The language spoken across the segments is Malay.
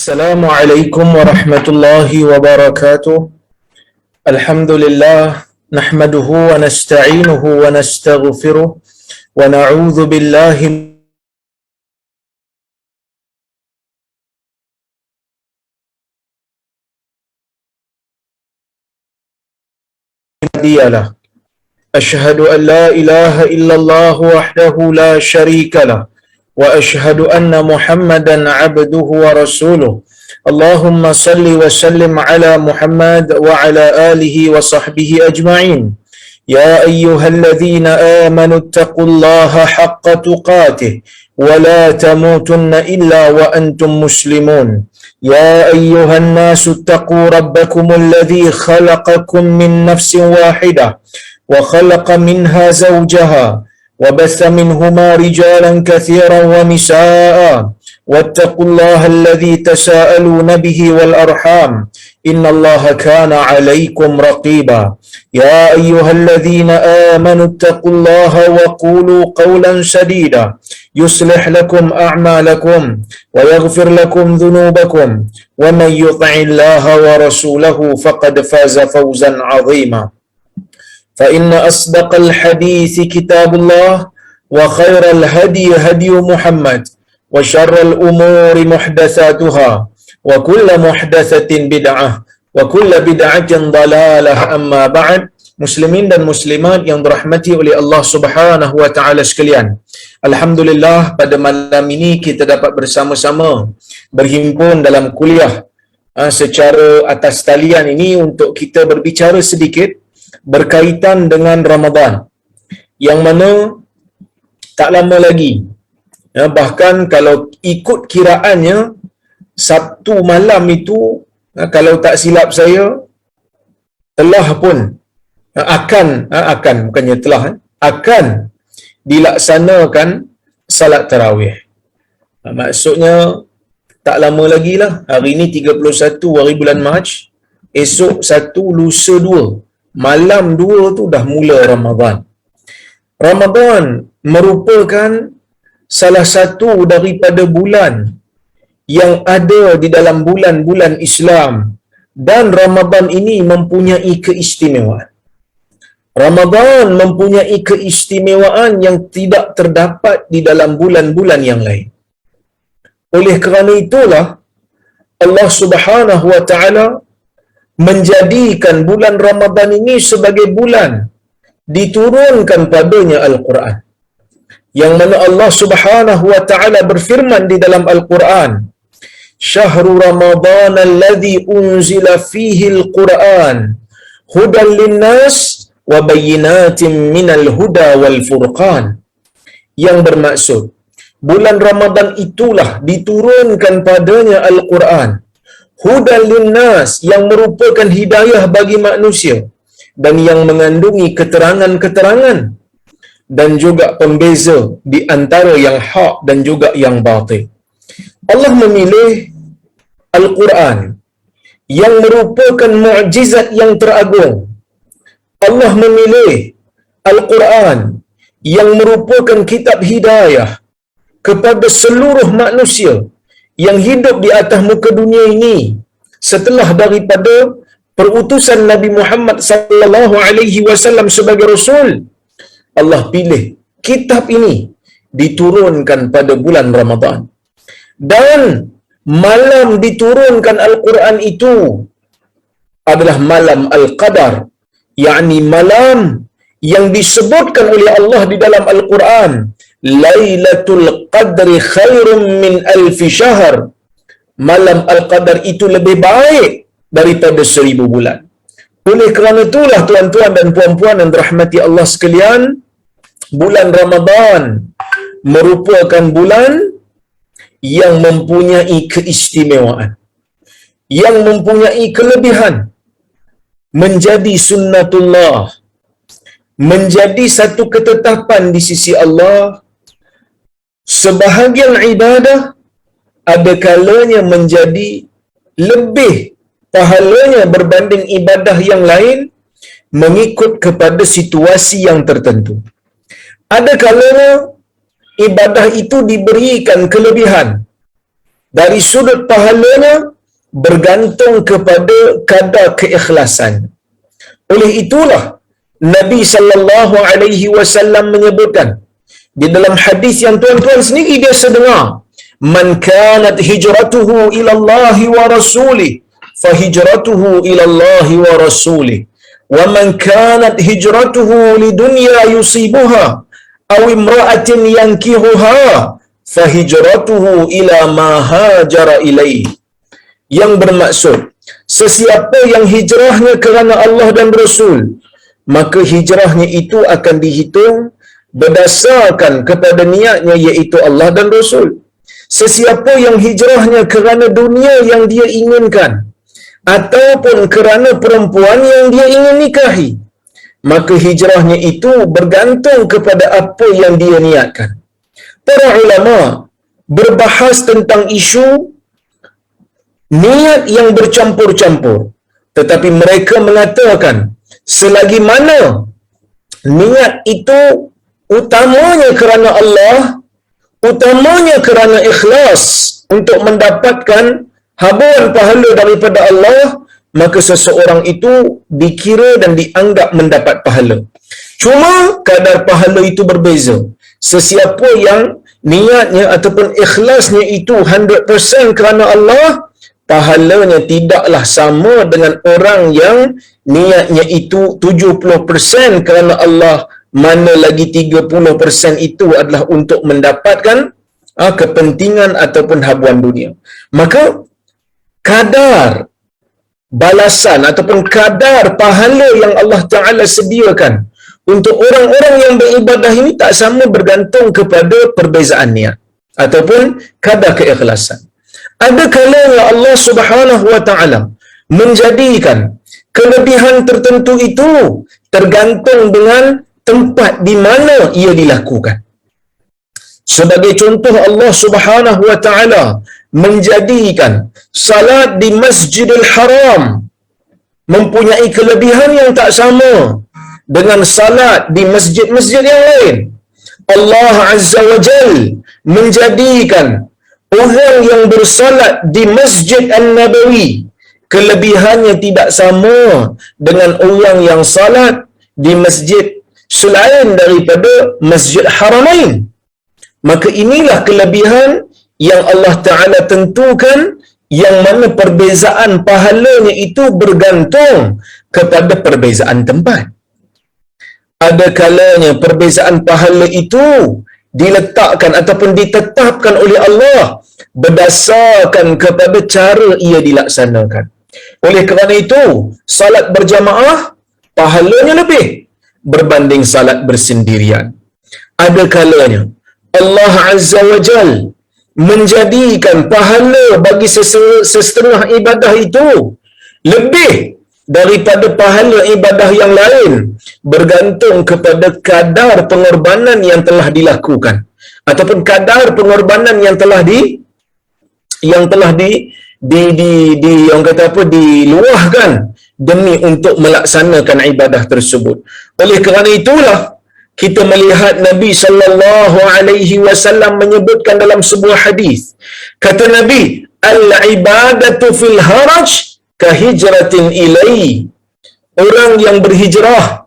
Assalamualaikum warahmatullahi wabarakatuh. Alhamdulillah nahmaduhu wa nasta'inuhu wa nastaghfiruh wa na'udzu billahi diyalah. Ashhadu an la ilaha illallah wahdahu la syarika lah wa ashhadu anna Muhammadan 'abduhu wa rasuluh. Allahumma salli wa sallim ala Muhammad wa ala alihi wa sahbihi ajma'in. Ya ayyuhalladzina amanu taqullaha haqqa tuqatih wa la tamutunna illa wa antum muslimun. Ya ayyuhan nasu taqu rabbakumul ladzi khalaqakum min nafsin wahidah wa khalaqa minha zawjaha wa batha minhuma rijalan katsiran wa nisaa'a wattaqullaha alladzi tasaaluna bihi wal arham innallaha kana 'alaykum raqiba. Ya ayyuhalladzina amanu taqullaha wa qulu qawlan sadida yuslih lakum a'malakum wa yaghfir lakum dhunubakum wa man yuti'illaha wa rasulahu faqad faza fawzan 'azima. Fa inna asdaqal hadithi kitabullah wa khairal hadi hadi Muhammad wa syarral umuri muhdatsatuha wa kullu muhdatsatin bid'ah wa kullu bid'atin dalalah. Amma ba'd. Muslimin dan muslimat yang dirahmati oleh Allah Subhanahu wa taala sekalian. Alhamdulillah, pada malam ini kita dapat bersama-sama berhimpun dalam kuliah secara atas talian ini untuk kita berbicara sedikit berkaitan dengan Ramadan, yang mana tak lama lagi, bahkan kalau ikut kiraannya Sabtu malam itu, kalau tak silap saya, telah pun akan dilaksanakan salat tarawih. Maksudnya tak lama lagi lah. Hari ini 31 hari bulan Mac, esok 1, lusa 2, malam 2 tu dah mula Ramadan. Ramadan merupakan salah satu daripada bulan yang ada di dalam bulan-bulan Islam, dan Ramadan ini mempunyai keistimewaan. Ramadan mempunyai keistimewaan yang tidak terdapat di dalam bulan-bulan yang lain. Oleh kerana itulah Allah Subhanahu wa taala menjadikan bulan Ramadan ini sebagai bulan diturunkan padanya Al-Quran, yang mana Allah Subhanahu wa taala berfirman di dalam Al-Quran, Syahrul Ramadan alladzi unzila fihi al-Quran hudan linnas wa bayyinatin minal huda wal furqan, yang bermaksud bulan Ramadan itulah diturunkan padanya Al-Quran, hudan linnas, yang merupakan hidayah bagi manusia dan yang mengandungi keterangan-keterangan dan juga pembeza di antara yang hak dan juga yang batil. Allah memilih Al-Quran yang merupakan mukjizat yang teragung. Allah memilih Al-Quran yang merupakan kitab hidayah kepada seluruh manusia yang hidup di atas muka dunia ini setelah daripada perutusan Nabi Muhammad sallallahu alaihi wasallam sebagai rasul. Allah pilih kitab ini diturunkan pada bulan Ramadan, dan malam diturunkan Al-Quran itu adalah malam Al-Qadar, yakni malam yang disebutkan oleh Allah di dalam Al-Quran, Lailatul Qadri khairum min alfi syahr. Malam Al-Qadar itu lebih baik daripada 1000 bulan. Oleh kerana itulah tuan-tuan dan puan-puan yang dirahmati Allah sekalian, bulan Ramadan merupakan bulan yang mempunyai keistimewaan, yang mempunyai kelebihan, menjadi sunnatullah, menjadi satu ketetapan di sisi Allah. Sebahagian ibadah ada kalanya menjadi lebih pahalanya berbanding ibadah yang lain mengikut kepada situasi yang tertentu. Ada kalanya ibadah itu diberikan kelebihan dari sudut pahalanya bergantung kepada kadar keikhlasan. Oleh itulah Nabi sallallahu alaihi wasallam menyebutkan di dalam hadis yang tuan-tuan sendiri biasa dengar, man kanat hijratuhu ila Allah wa rasulih fa hijratuhu ila Allah wa rasulih wa man kanat hijratuhu lidunya yusibuha aw imra'atin yankihuha fa hijratuhu ila ma hajara ilaihi. Yang bermaksud, sesiapa yang hijrahnya kerana Allah dan Rasul, maka hijrahnya itu akan dihitung berdasarkan kepada niatnya, iaitu Allah dan Rasul. Sesiapa yang hijrahnya kerana dunia yang dia inginkan ataupun kerana perempuan yang dia ingin nikahi, maka hijrahnya itu bergantung kepada apa yang dia niatkan. Para ulama berbahas tentang isu niat yang bercampur-campur, tetapi mereka mengatakan selagi mana niat itu utamanya kerana Allah, utamanya kerana ikhlas untuk mendapatkan habuan pahala daripada Allah, maka seseorang itu dikira dan dianggap mendapat pahala. Cuma kadar pahala itu berbeza. Sesiapa yang niatnya ataupun ikhlasnya itu 100% kerana Allah, pahalanya tidaklah sama dengan orang yang niatnya itu 70% kerana Allah, mana lagi 30% itu adalah untuk mendapatkan kepentingan ataupun habuan dunia. Maka kadar balasan ataupun kadar pahala yang Allah Ta'ala sediakan untuk orang-orang yang beribadah ini tak sama bergantung kepada perbezaan niat ataupun kadar keikhlasan. Ada kalanya Allah Subhanahu wa Ta'ala menjadikan kelebihan tertentu itu tergantung dengan tempat di mana ia dilakukan. Sebagai contoh, Allah Subhanahu wa Ta'ala menjadikan salat di Masjidil Haram mempunyai kelebihan yang tak sama dengan salat di masjid-masjid yang lain. Allah Azza wa Jal menjadikan orang yang bersalat di Masjid An-Nabawi kelebihannya tidak sama dengan orang yang salat di masjid selain daripada Masjid Haramain. Maka inilah kelebihan yang Allah Ta'ala tentukan, yang mana perbezaan pahalanya itu bergantung kepada perbezaan tempat. Ada kalanya perbezaan pahala itu diletakkan ataupun ditetapkan oleh Allah berdasarkan kepada cara ia dilaksanakan. Oleh kerana itu, salat berjamaah pahalanya lebih berbanding salat bersendirian. Ada kalanya Allah Azza wa Jal menjadikan pahala bagi sesetengah ibadah itu lebih daripada pahala ibadah yang lain, bergantung kepada kadar pengorbanan yang telah dilakukan ataupun kadar pengorbanan yang telah yang kata apa, diluahkan demi untuk melaksanakan ibadah tersebut. Oleh kerana itulah kita melihat Nabi sallallahu alaihi wasallam menyebutkan dalam sebuah hadis, kata Nabi, al-ibadatu fil haraj kahijratin ilai. Orang yang berhijrah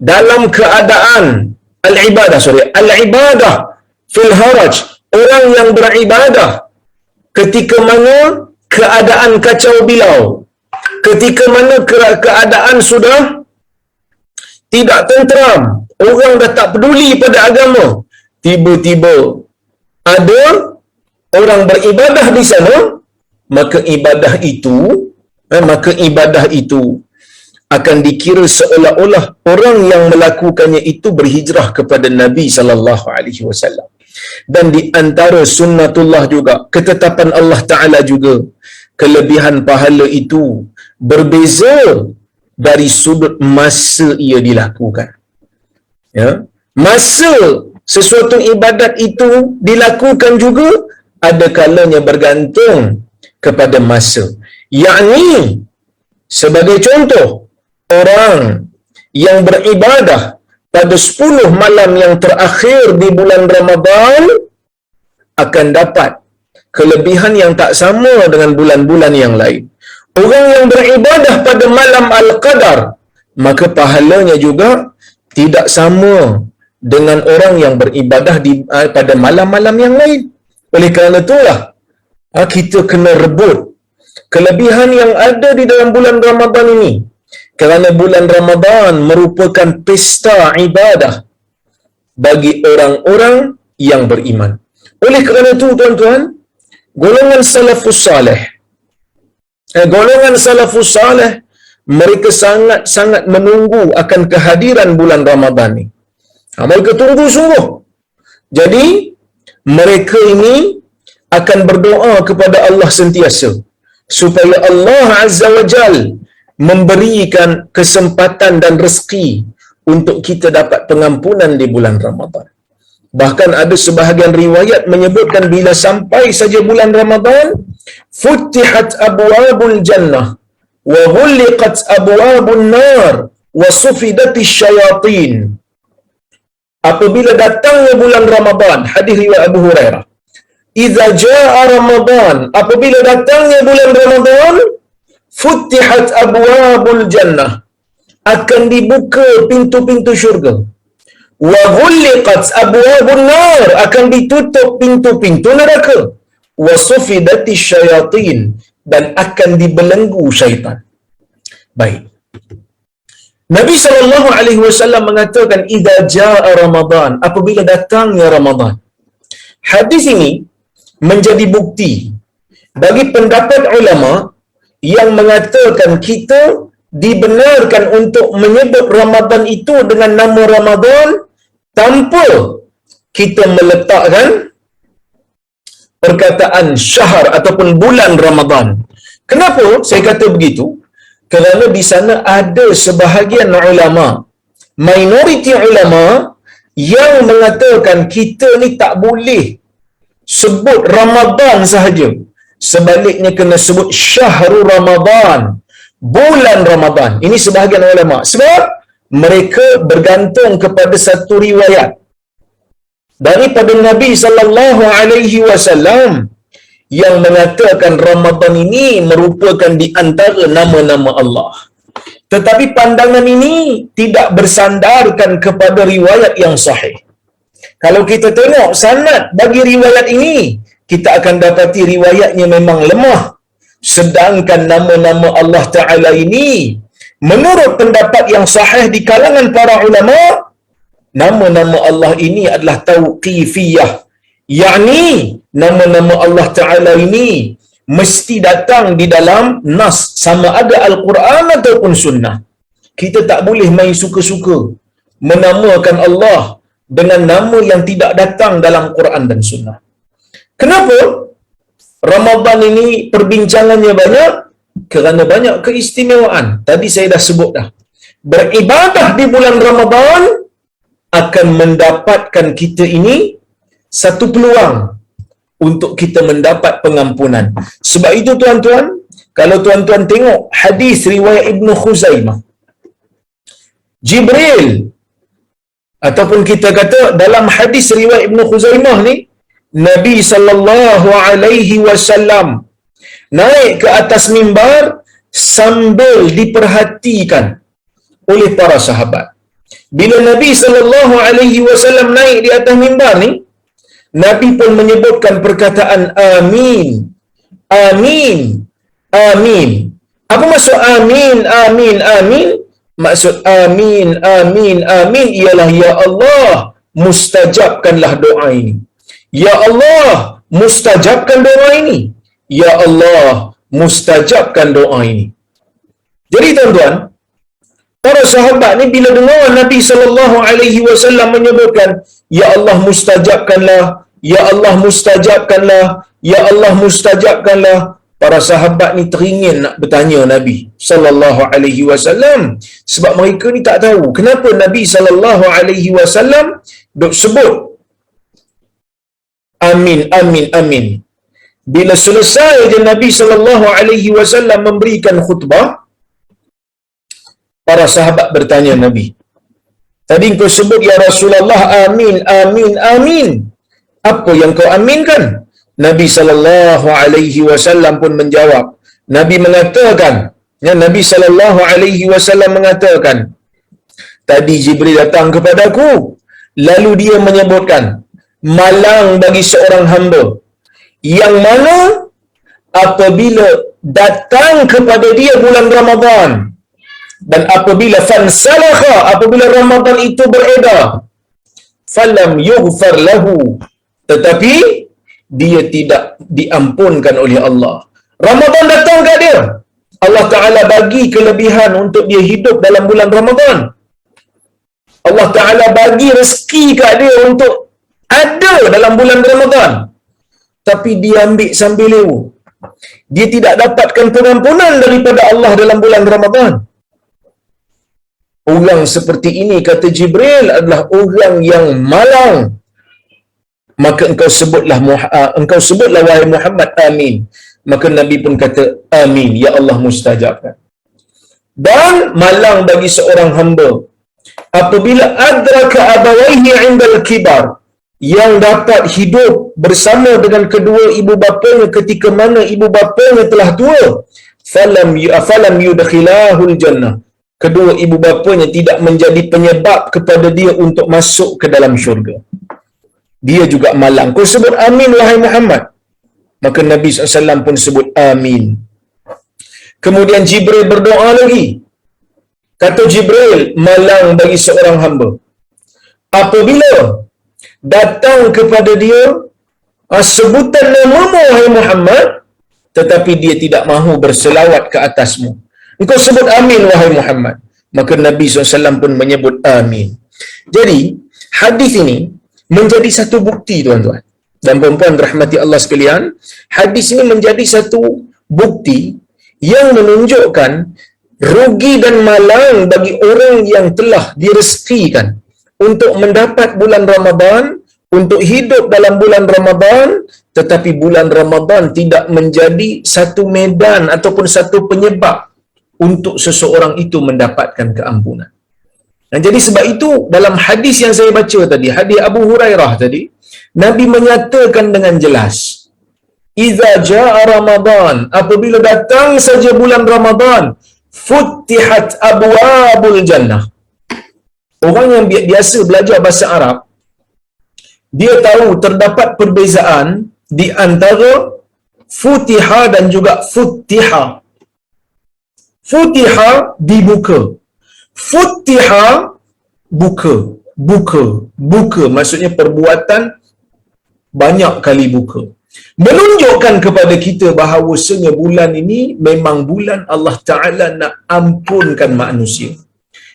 dalam keadaan al-ibadah fil haraj, orang yang beribadah ketika mana keadaan kacau bilau, ketika mana keadaan sudah tidak tenteram, orang dah tak peduli pada agama, tiba-tiba ada orang beribadah di sana, maka ibadah itu akan dikira seolah-olah orang yang melakukannya itu berhijrah kepada Nabi sallallahu alaihi wasallam. Dan di antara sunnatullah juga, ketetapan Allah Ta'ala juga, kelebihan pahala itu berbeza dari sudut masa ia dilakukan. Ya, masa sesuatu ibadat itu dilakukan juga ada kalanya bergantung kepada masa. Yakni, sebagai contoh, orang yang beribadah pada 10 malam yang terakhir di bulan Ramadan akan dapat kelebihan yang tak sama dengan bulan-bulan yang lain. Orang yang beribadah pada malam Al-Qadar, maka pahalanya juga tidak sama dengan orang yang beribadah pada malam-malam yang lain. Oleh kerana itulah kita kena rebut kelebihan yang ada di dalam bulan Ramadan ini. Kerana bulan Ramadan merupakan pesta ibadah bagi orang-orang yang beriman. Oleh kerana itu tuan-tuan, golongan salafus saleh mereka sangat menunggu akan kehadiran bulan Ramadan ni. Mereka tunggu sungguh. Jadi mereka ini akan berdoa kepada Allah sentiasa supaya Allah Azza wa Jal memberikan kesempatan dan rezeki untuk kita dapat pengampunan di bulan Ramadan. Bahkan ada sebahagian riwayat menyebutkan bila sampai saja bulan Ramadan, futihat abwabul jannah wa ghulliqat abwabun nar wa sufidatis syayatin. Apabila datangnya bulan Ramadan, hadis riwayat Abu Hurairah, idza jaa Ramadan, apabila datangnya bulan Ramadan, futihat abwabul jannah, akan dibuka pintu-pintu syurga. Wa ghulliqat abwabun nar, akan ditutup pintu-pintu neraka. Wa sufidatis syayatin, dan akan dibelenggu syaitan. Baik. Nabi SAW mengatakan idza jaa Ramadan, apabila datangnya Ramadan. Hadis ini menjadi bukti bagi pendapat ulama yang mengatakan kita dibenarkan untuk menyebut Ramadan itu dengan nama Ramadan tanpa kita meletakkan perkataan syahr ataupun bulan Ramadan. Kenapa saya kata begitu? Kerana di sana ada sebahagian ulama, minoriti ulama yang mengatakan kita ni tak boleh sebut Ramadan sahaja. Sebaliknya kena sebut syahrul Ramadan, bulan Ramadan. Ini sebahagian ulama. Sebab mereka bergantung kepada satu riwayat daripada Nabi sallallahu alaihi wasallam yang mengatakan Ramadan ini merupakan di antara nama-nama Allah. Tetapi pandangan ini tidak bersandarkan kepada riwayat yang sahih. Kalau kita tengok sanad bagi riwayat ini, kita akan dapati riwayatnya memang lemah. Sedangkan nama-nama Allah Ta'ala ini, menurut pendapat yang sahih di kalangan para ulama, nama-nama Allah ini adalah tauqifiyah. Yakni, nama-nama Allah Ta'ala ini mesti datang di dalam nas, sama ada Al-Quran ataupun sunnah. Kita tak boleh main suka-suka menamakan Allah dengan nama yang tidak datang dalam Quran dan sunnah. Kenapa Ramadan ini perbincangannya banyak? Kerana banyak keistimewaan. Tadi saya dah sebut dah. Beribadah di bulan Ramadan akan mendapatkan kita ini satu peluang untuk kita mendapat pengampunan. Sebab itu tuan-tuan, kalau tuan-tuan tengok hadis riwayat Ibn Khuzaimah, Jibril, ataupun kita kata dalam hadis riwayat Ibn Khuzaimah ni, Nabi sallallahu alaihi wasallam naik ke atas mimbar sambil diperhatikan oleh para sahabat. Bila Nabi sallallahu alaihi wasallam naik di atas mimbar ni, Nabi pun menyebutkan perkataan amin, amin, amin. Apa maksud amin, amin, amin? Maksud amin, amin, amin ialah ya Allah, mustajabkanlah doa ini. Ya Allah, mustajabkan doa ini. Ya Allah, mustajabkan doa ini. Jadi tuan-tuan, para sahabat ni bila dengar Nabi sallallahu alaihi wasallam menyebutkan ya Allah mustajabkanlah, ya Allah mustajabkanlah, ya Allah mustajabkanlah, para sahabat ni teringin nak bertanya Nabi sallallahu alaihi wasallam, sebab mereka ni tak tahu kenapa Nabi sallallahu alaihi wasallam duk sebut amin, amin, amin. Bila selesai je Nabi sallallahu alaihi wasallam memberikan khutbah, para sahabat bertanya Nabi, tadi kau sebut ya Rasulullah amin, amin, amin. Apa yang kau aminkan? Nabi sallallahu alaihi wasallam pun menjawab. Nabi mengatakan, ya, Nabi sallallahu alaihi wasallam mengatakan, tadi Jibril datang kepadaku, lalu dia menyebutkan, malang bagi seorang hamba yang mana apabila datang kepada dia bulan Ramadan, dan apabila fansalakha, apabila Ramadan itu beredar, falam yughfar lahu, tetapi dia tidak diampunkan oleh Allah. Ramadan datang kat dia, Allah Ta'ala bagi kelebihan untuk dia hidup dalam bulan Ramadan. Allah Ta'ala bagi rezeki kat dia untuk ada dalam bulan Ramadan, tapi dia ambil sambil lewu. Dia tidak dapatkan pengampunan daripada Allah dalam bulan Ramadan. Orang seperti ini, kata Jibril, adalah orang yang malang. Maka engkau sebutlah wahai Muhammad, amin. Maka Nabi pun kata, amin, ya Allah mustajabkan. Dan malang bagi seorang hamba apabila adraka abawaihi indal kibar, yang dapat hidup bersama dengan kedua ibu bapanya ketika mana ibu bapanya telah tua, falam yudkhilahul jannah, kedua ibu bapanya tidak menjadi penyebab kepada dia untuk masuk ke dalam syurga. Dia juga malang. Kau sebut amin wahai Muhammad. Maka Nabi SAW pun sebut amin. Kemudian Jibril berdoa lagi. Kata Jibril, malang bagi seorang hamba apabila datang kepada dia sebutan namamu wahai Muhammad, tetapi dia tidak mahu berselawat ke atasmu. Engkau sebut amin wahai Muhammad. Maka Nabi SAW pun menyebut amin. Jadi hadis ini menjadi satu bukti, tuan-tuan dan puan-puan rahmati Allah sekalian. Hadis ini menjadi satu bukti yang menunjukkan rugi dan malang bagi orang yang telah direzekikan untuk mendapat bulan Ramadan, untuk hidup dalam bulan Ramadan, tetapi bulan Ramadan tidak menjadi satu medan ataupun satu penyebab untuk seseorang itu mendapatkan keampunan. Dan jadi sebab itu dalam hadis yang saya baca tadi, hadis Abu Hurairah tadi, Nabi menyatakan dengan jelas, iza jaa Ramadan, apabila datang saja bulan Ramadan, futtihat abwabul jannah. Orang yang biasa belajar bahasa Arab, dia tahu terdapat perbezaan di antara futiha dan juga futtiha. Futiha dibuka, futtiha buka, maksudnya perbuatan banyak kali buka, menunjukkan kepada kita bahawasanya bulan ini memang bulan Allah Ta'ala nak ampunkan manusia.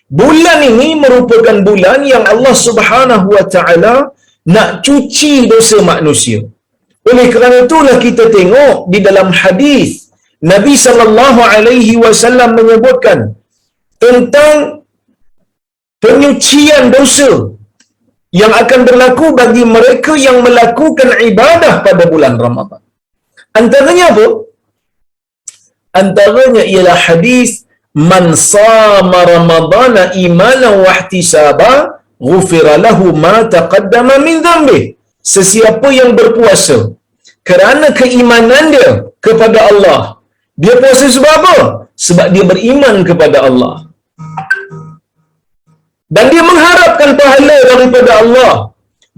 Bulan ini merupakan bulan yang Allah Subhanahu Wa Ta'ala nak cuci dosa manusia. Oleh kerana itulah kita tengok di dalam hadis Nabi sallallahu alaihi wasallam menyebutkan tentang penyucian dosa yang akan berlaku bagi mereka yang melakukan ibadah pada bulan Ramadan. Antaranya apa? Antaranya ialah hadis man sama ramadana imanan wa ihtisaba ghufira lahu ma taqaddama min dhanbi. Sesiapa yang berpuasa kerana keimanan dia kepada Allah. Dia puasa sebab apa? Sebab dia beriman kepada Allah dan dia mengharapkan pahala daripada Allah,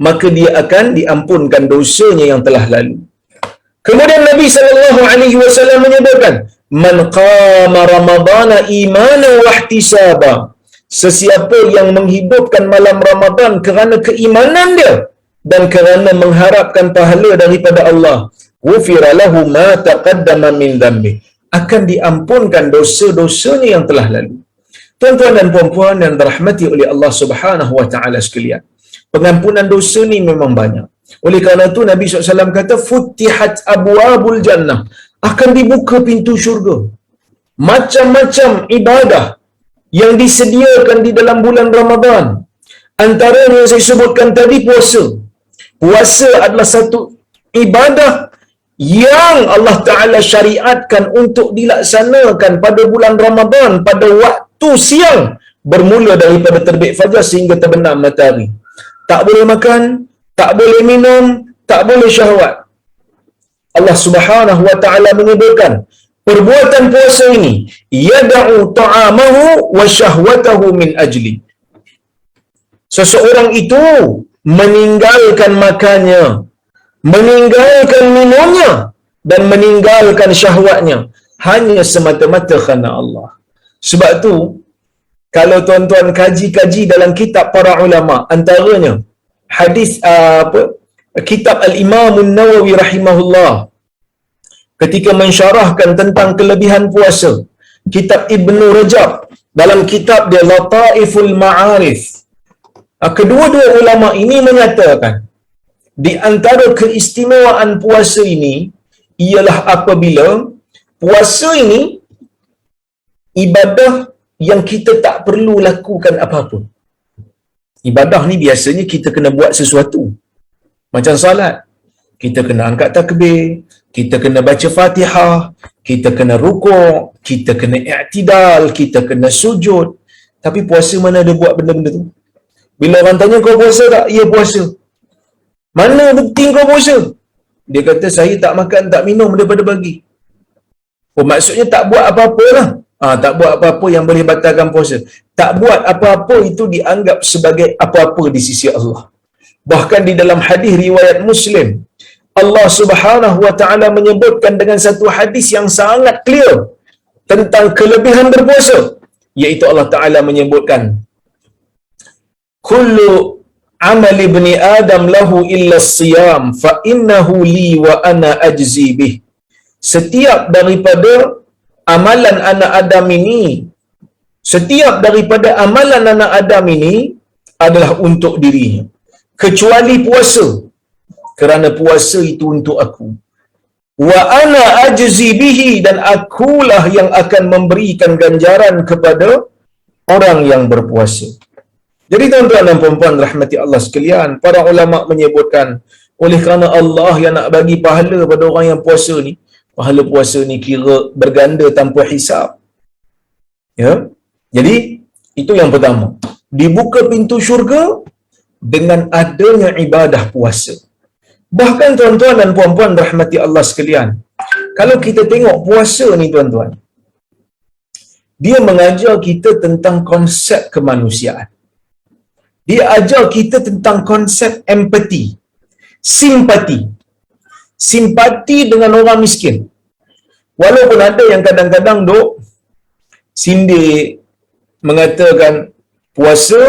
maka dia akan diampunkan dosanya yang telah lalu. Kemudian Nabi sallallahu alaihi wasallam menyebutkan, man qama ramadana imanan wa ihtisaba, sesiapa yang menghidupkan malam Ramadan kerana keimanan dia dan kerana mengharapkan pahala daripada Allah, ghufira lahu ma taqaddama min dhanbi, akan diampunkan dosa-dosanya yang telah lalu. Tuan-tuan dan puan-puan yang dirahmati oleh Allah Subhanahu Wa Ta'ala sekalian, pengampunan dosa ni memang banyak. Oleh kerana itu Nabi SAW kata, futtihat abwabul jannah, akan dibuka pintu syurga. Macam-macam ibadah yang disediakan di dalam bulan Ramadan. Antaranya yang saya sebutkan tadi, puasa. Puasa adalah satu ibadah yang Allah Ta'ala syariatkan untuk dilaksanakan pada bulan Ramadan pada waktu siang, bermula daripada terbit fajar sehingga terbenam matahari. Tak boleh makan, tak boleh minum, tak boleh syahwat. Allah Subhanahu wa taala menyebutkan perbuatan puasa ini yad'u ta'amahu wa syahwatahu min ajli. Seseorang itu meninggalkan makannya, meninggalkan minumnya dan meninggalkan syahwatnya hanya semata-mata kerana Allah. Sebab tu kalau tuan-tuan kaji-kaji dalam kitab para ulama, antaranya hadis kitab Al-Imam An-Nawawi rahimahullah ketika mensyarahkan tentang kelebihan puasa, kitab Ibnu Rajab dalam kitab dia Lataiful Ma'arif, kedua-dua ulama ini menyatakan di antara keistimewaan puasa ini ialah apabila puasa ini ibadah yang kita tak perlu lakukan apa-apa. Ibadah ni biasanya kita kena buat sesuatu. Macam salat, kita kena angkat takbir, kita kena baca Fatihah, kita kena rukuk, kita kena i'tidal, kita kena sujud. Tapi puasa mana ada buat benda-benda tu? Bila orang tanya kau puasa tak? Ya, puasa. Mana bukti kau puasa? Dia kata saya tak makan, tak minum daripada pagi. Oh, maksudnya tak buat apa-apa lah. Tak buat apa-apa yang boleh batalkan puasa. Tak buat apa-apa itu dianggap sebagai apa-apa di sisi Allah. Bahkan di dalam hadis riwayat Muslim, Allah Subhanahu wa taala menyebutkan dengan satu hadis yang sangat clear tentang kelebihan berpuasa, iaitu Allah Taala menyebutkan kullu amal ibni adam lahu illa siyam fa innahu li wa ana ajzi bih. Setiap daripada amalan anak Adam ini, setiap daripada amalan anak Adam ini adalah untuk dirinya, kecuali puasa, kerana puasa itu untuk aku. Wa ana ajzi bihi, dan akulah yang akan memberikan ganjaran kepada orang yang berpuasa. Jadi tuan-tuan dan puan-puan rahmati Allah sekalian, para ulama menyebutkan oleh kerana Allah yang nak bagi pahala pada orang yang puasa ni, pahala puasa ni kira berganda tanpa hisap. Ya. Jadi itu yang pertama. Dibuka pintu syurga dengan adanya ibadah puasa. Bahkan tuan-tuan dan puan-puan rahmati Allah sekalian, kalau kita tengok puasa ni tuan-tuan, dia mengajar kita tentang konsep kemanusiaan. Dia ajar kita tentang konsep empati, simpati. Simpati dengan orang miskin. Walaupun ada yang kadang-kadang duk sindir, mengatakan puasa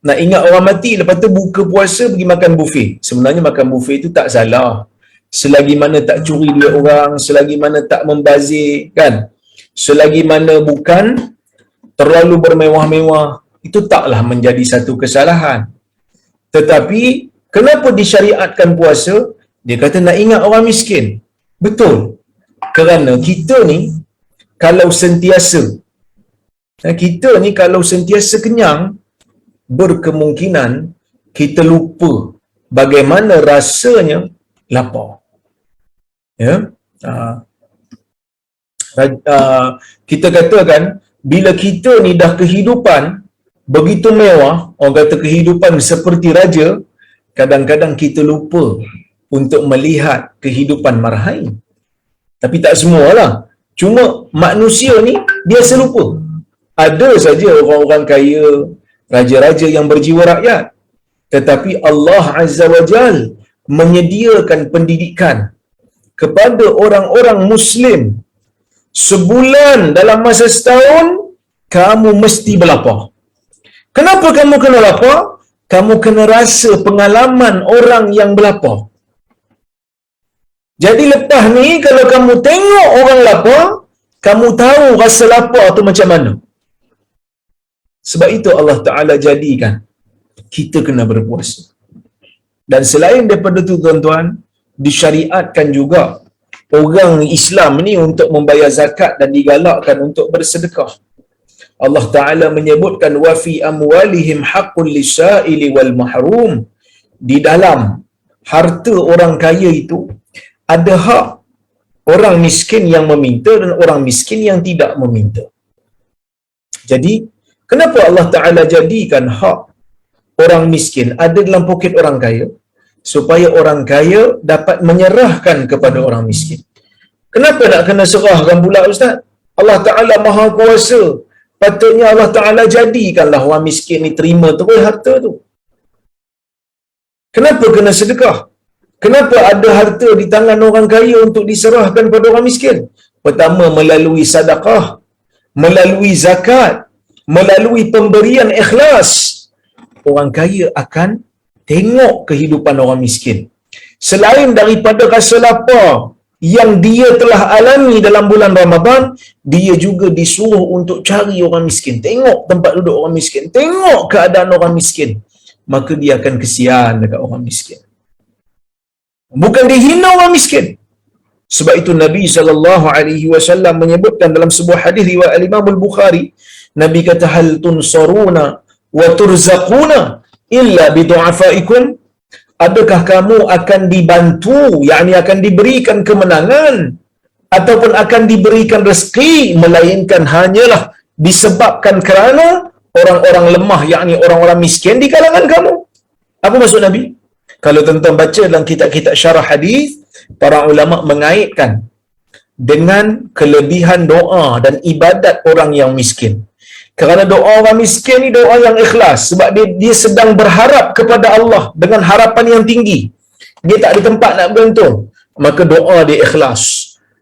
nak ingat orang mati, lepas tu buka puasa pergi makan buffet. Sebenarnya makan buffet itu tak salah, selagi mana tak curi duit orang, selagi mana tak membazir, kan? Selagi mana bukan terlalu bermewah-mewah, itu taklah menjadi satu kesalahan. Tetapi kenapa disyariatkan puasa? Dia kata nak ingat orang miskin. Betul. Kerana kita ni kalau sentiasa kenyang, berkemungkinan kita lupa bagaimana rasanya lapar. Ya. Kita katakan bila kita ni dah kehidupan begitu mewah, orang kata kehidupan seperti raja, kadang-kadang kita lupa untuk melihat kehidupan marhain. Tapi tak semualah. Cuma manusia ni biasa lupa. Ada saja orang-orang kaya, raja-raja yang berjiwa rakyat. Tetapi Allah Azza wa Jal menyediakan pendidikan kepada orang-orang Muslim. Sebulan dalam masa setahun, kamu mesti berlapar. Kenapa kamu kena lapar? Kamu kena rasa pengalaman orang yang berlapar. Jadi lepas ni kalau kamu tengok orang lapar, kamu tahu rasa lapar tu macam mana. Sebab itu Allah Ta'ala jadikan kita kena berpuasa. Dan selain daripada tu tuan-tuan, disyariatkan juga orang Islam ni untuk membayar zakat dan digalakkan untuk bersedekah. Allah Ta'ala menyebutkan wa fi amwalihim haqqul lisaili wal mahrum. Di dalam harta orang kaya itu ada hak orang miskin yang meminta dan orang miskin yang tidak meminta. Jadi kenapa Allah Ta'ala jadikan hak orang miskin ada dalam poket orang kaya? supaya orang kaya dapat menyerahkan kepada orang miskin. Kenapa nak kena serahkan pula Ustaz? Allah Ta'ala Maha Kuasa. Patutnya Allah Ta'ala jadikanlah orang miskin ni terima terus harta tu. Kenapa kena sedekah? Kenapa ada harta di tangan orang kaya untuk diserahkan kepada orang miskin? Pertama, melalui sedekah, melalui zakat, melalui pemberian ikhlas, orang kaya akan tengok kehidupan orang miskin. Selain daripada rasa lapar yang dia telah alami dalam bulan Ramadan, dia juga disuruh untuk cari orang miskin. Tengok tempat duduk orang miskin, tengok keadaan orang miskin. Maka dia akan kesian dekat orang miskin. Bukan dihina orang miskin. Sebab itu Nabi SAW menyebutkan dalam sebuah hadis riwayat Imam Al-Bukhari, Nabi kata, hal tunsaruna wa turzaquna illa bidu'afaikum. Adakah kamu akan dibantu, yakni akan diberikan kemenangan ataupun akan diberikan rezeki, melainkan hanyalah disebabkan kerana orang-orang lemah, yakni orang-orang miskin di kalangan kamu. Apa maksud Nabi? Kalau tuan-tuan baca dalam kitab-kitab syarah hadis, para ulama mengaitkan dengan kelebihan doa dan ibadat orang yang miskin. Kerana doa orang miskin ni doa yang ikhlas, sebab dia sedang berharap kepada Allah dengan harapan yang tinggi. Dia tak ada tempat nak bergantung, maka doa dia ikhlas.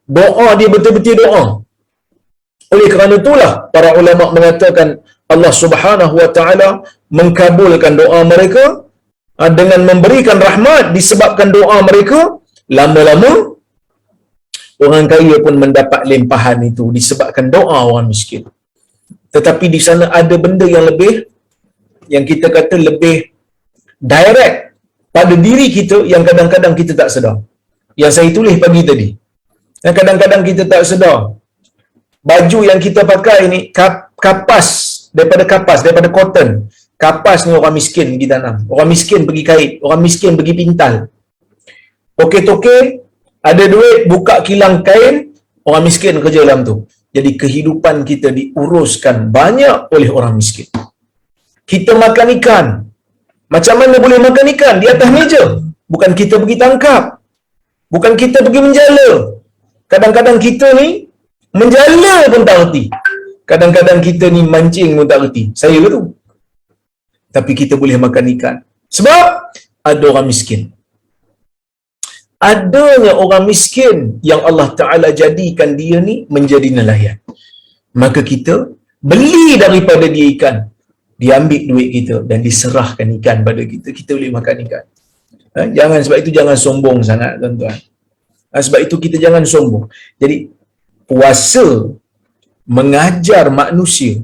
Doa dia betul-betul doa. Oleh kerana itulah para ulama mengatakan Allah Subhanahu wa taala mengkabulkan doa mereka dengan memberikan rahmat disebabkan doa mereka. Lama-lama orang kaya pun mendapat limpahan itu disebabkan doa orang miskin. Tetapi di sana ada benda yang lebih, yang kita kata lebih direct pada diri kita, yang kadang-kadang kita tak sedar. Yang saya tulis pagi tadi, yang kadang-kadang kita tak sedar. Baju yang kita pakai ni kapas, daripada cotton. Kapas ni orang miskin pergi tanam, orang miskin pergi kait, orang miskin pergi pintal. Toke-toke ada duit buka kilang kain, orang miskin kerja dalam tu. Jadi kehidupan kita diuruskan banyak oleh orang miskin. Kita makan ikan, macam mana boleh makan ikan? Di atas meja. Bukan kita pergi tangkap, bukan kita pergi menjala. Kadang-kadang kita ni menjala pun tak reti, kadang-kadang kita ni mancing pun tak reti. Saya ke tu? Tapi kita boleh makan ikan sebab ada orang miskin. Adanya orang miskin yang Allah Ta'ala jadikan dia ni menjadi nelayan. Maka kita beli daripada dia ikan, dia ambil duit kita dan diserahkan ikan pada kita. Kita boleh makan ikan. Jangan, sebab itu jangan sombong sangat tuan-tuan. Sebab itu kita jangan sombong. Jadi puasa mengajar manusia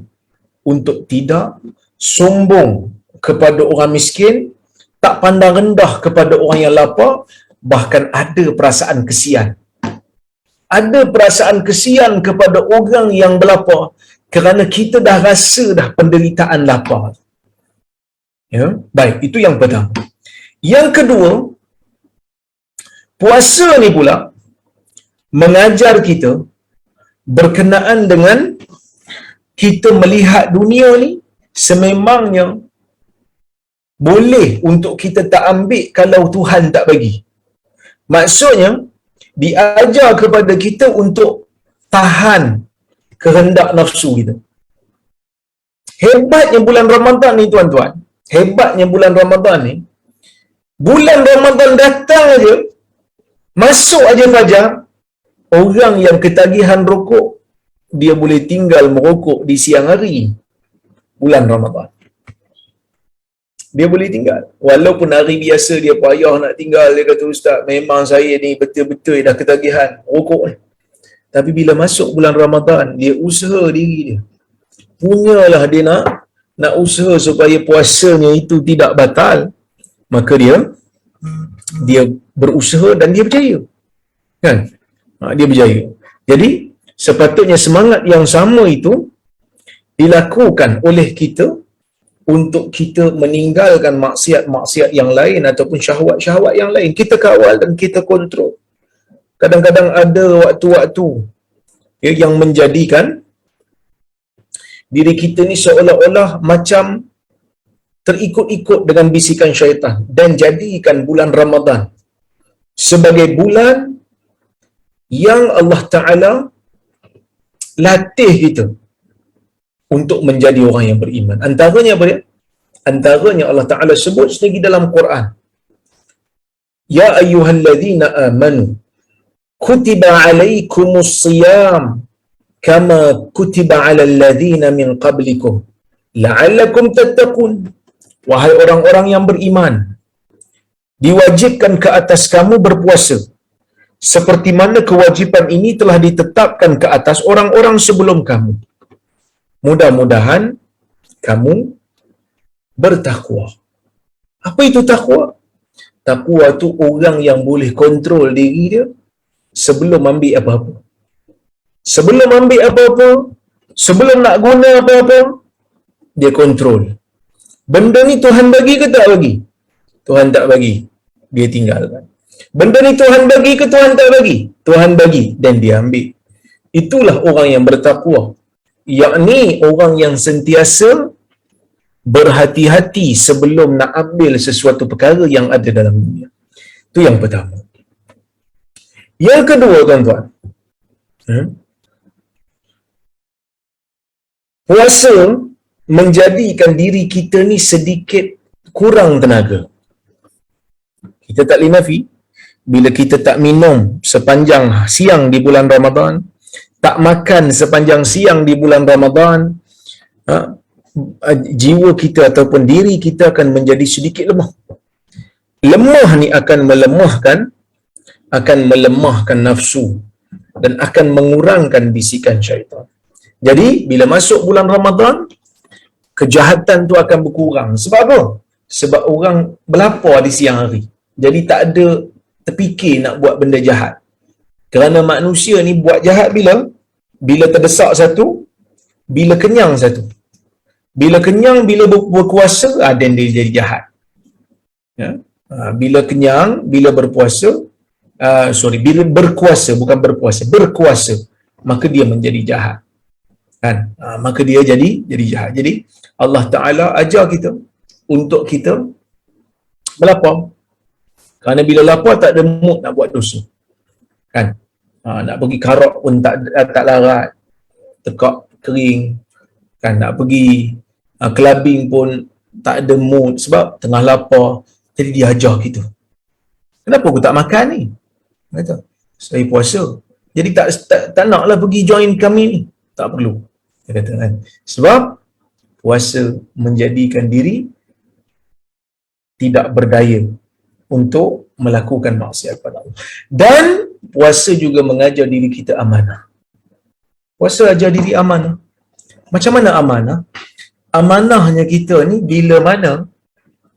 untuk tidak sombong kepada orang miskin, tak pandang rendah kepada orang yang lapar, bahkan ada perasaan kesian. Ada perasaan kesian kepada orang yang berlapar kerana kita dah rasa dah penderitaan lapar. Ya, baik, itu yang pertama. Yang kedua, puasa ni pula mengajar kita berkenaan dengan kita melihat dunia ni sememangnya boleh untuk kita tak ambil kalau Tuhan tak bagi. Maksudnya diajar kepada kita untuk tahan kehendak nafsu kita. Hebatnya bulan Ramadan ni tuan-tuan, hebatnya bulan Ramadan ni, bulan Ramadan datang aja, masuk aja fajar, orang yang ketagihan rokok dia boleh tinggal merokok di siang hari bulan Ramadan. Dia boleh tinggal. Walaupun hari biasa dia payah nak tinggal, dia kata, Ustaz, memang saya ni betul-betul dah ketagihan rokok ni. Tapi bila masuk bulan Ramadan, dia usaha diri dia. Punyalah dia nak usaha supaya puasanya itu tidak batal. Maka dia berusaha dan dia berjaya. Kan? Dia berjaya. Jadi, sepatutnya semangat yang sama itu dilakukan oleh kita untuk kita meninggalkan maksiat-maksiat yang lain ataupun syahwat-syahwat yang lain. Kita kawal dan kita kontrol. Kadang-kadang ada waktu-waktu yang menjadikan diri kita ni seolah-olah macam terikut-ikut dengan bisikan syaitan dan jadikan bulan Ramadan sebagai bulan yang Allah Ta'ala latih kita untuk menjadi orang yang beriman. Antaranya apa dia? Antaranya Allah Ta'ala sebut sendiri dalam Quran. Ya ayyuhalladzina amanu kutiba alaikumus siyam kama kutiba alal ladzina min qablikum la'allakum tattaqun. Wahai orang-orang yang beriman, diwajibkan ke atas kamu berpuasa seperti mana kewajipan ini telah ditetapkan ke atas orang-orang sebelum kamu. Mudah-mudahan kamu bertakwa. Apa itu takwa? Takwa tu orang yang boleh kontrol diri dia sebelum ambil apa-apa. Sebelum ambil apa-apa, sebelum nak guna apa-apa, dia kontrol. Benda ni Tuhan bagi ke tak bagi? Tuhan tak bagi, dia tinggalkan. Benda ni Tuhan bagi ke Tuhan tak bagi? Tuhan bagi dan dia ambil. Itulah orang yang bertakwa. Yakni orang yang sentiasa berhati-hati sebelum nak ambil sesuatu perkara yang ada dalam dunia. Itu yang pertama. Yang kedua, tuan-tuan, puasa menjadikan diri kita ni sedikit kurang tenaga. Kita tak boleh nafi, bila kita tak minum sepanjang siang di bulan Ramadan, tak makan sepanjang siang di bulan Ramadan, jiwa kita ataupun diri kita akan menjadi sedikit lemah. Lemah ni akan melemahkan nafsu dan akan mengurangkan bisikan syaitan. Jadi bila masuk bulan Ramadan, kejahatan tu akan berkurang. Sebab apa? Sebab orang berlapar di siang hari. Jadi tak ada terfikir nak buat benda jahat. Kerana manusia ni buat jahat bila terdesak satu, bila kenyang satu. Bila kenyang, bila berkuasa, dan dia jadi jahat. Ya? Bila kenyang, bila berpuasa, bila berkuasa, bukan berpuasa, berkuasa, maka dia menjadi jahat. Kan? Maka dia jadi jahat. Jadi Allah Ta'ala ajar kita untuk kita melapar. Kerana bila lapar tak ada mood nak buat dosa. Kan? Nak pergi karak pun tak larat. Tekak kering. Kan? Nak pergi clubbing pun tak ada mood sebab tengah lapar. Jadi dia ajar kita. Kenapa aku tak makan ni? Kata, saya puasa. Jadi tak naklah pergi join kami ni. Tak perlu. Dia kata kan. Sebab puasa menjadikan diri tidak berdaya untuk melakukan maksiat pada Allah. Dan puasa juga mengajar diri kita amanah. Puasa ajar diri amanah. Macam mana amanah? Amanahnya kita ni bila mana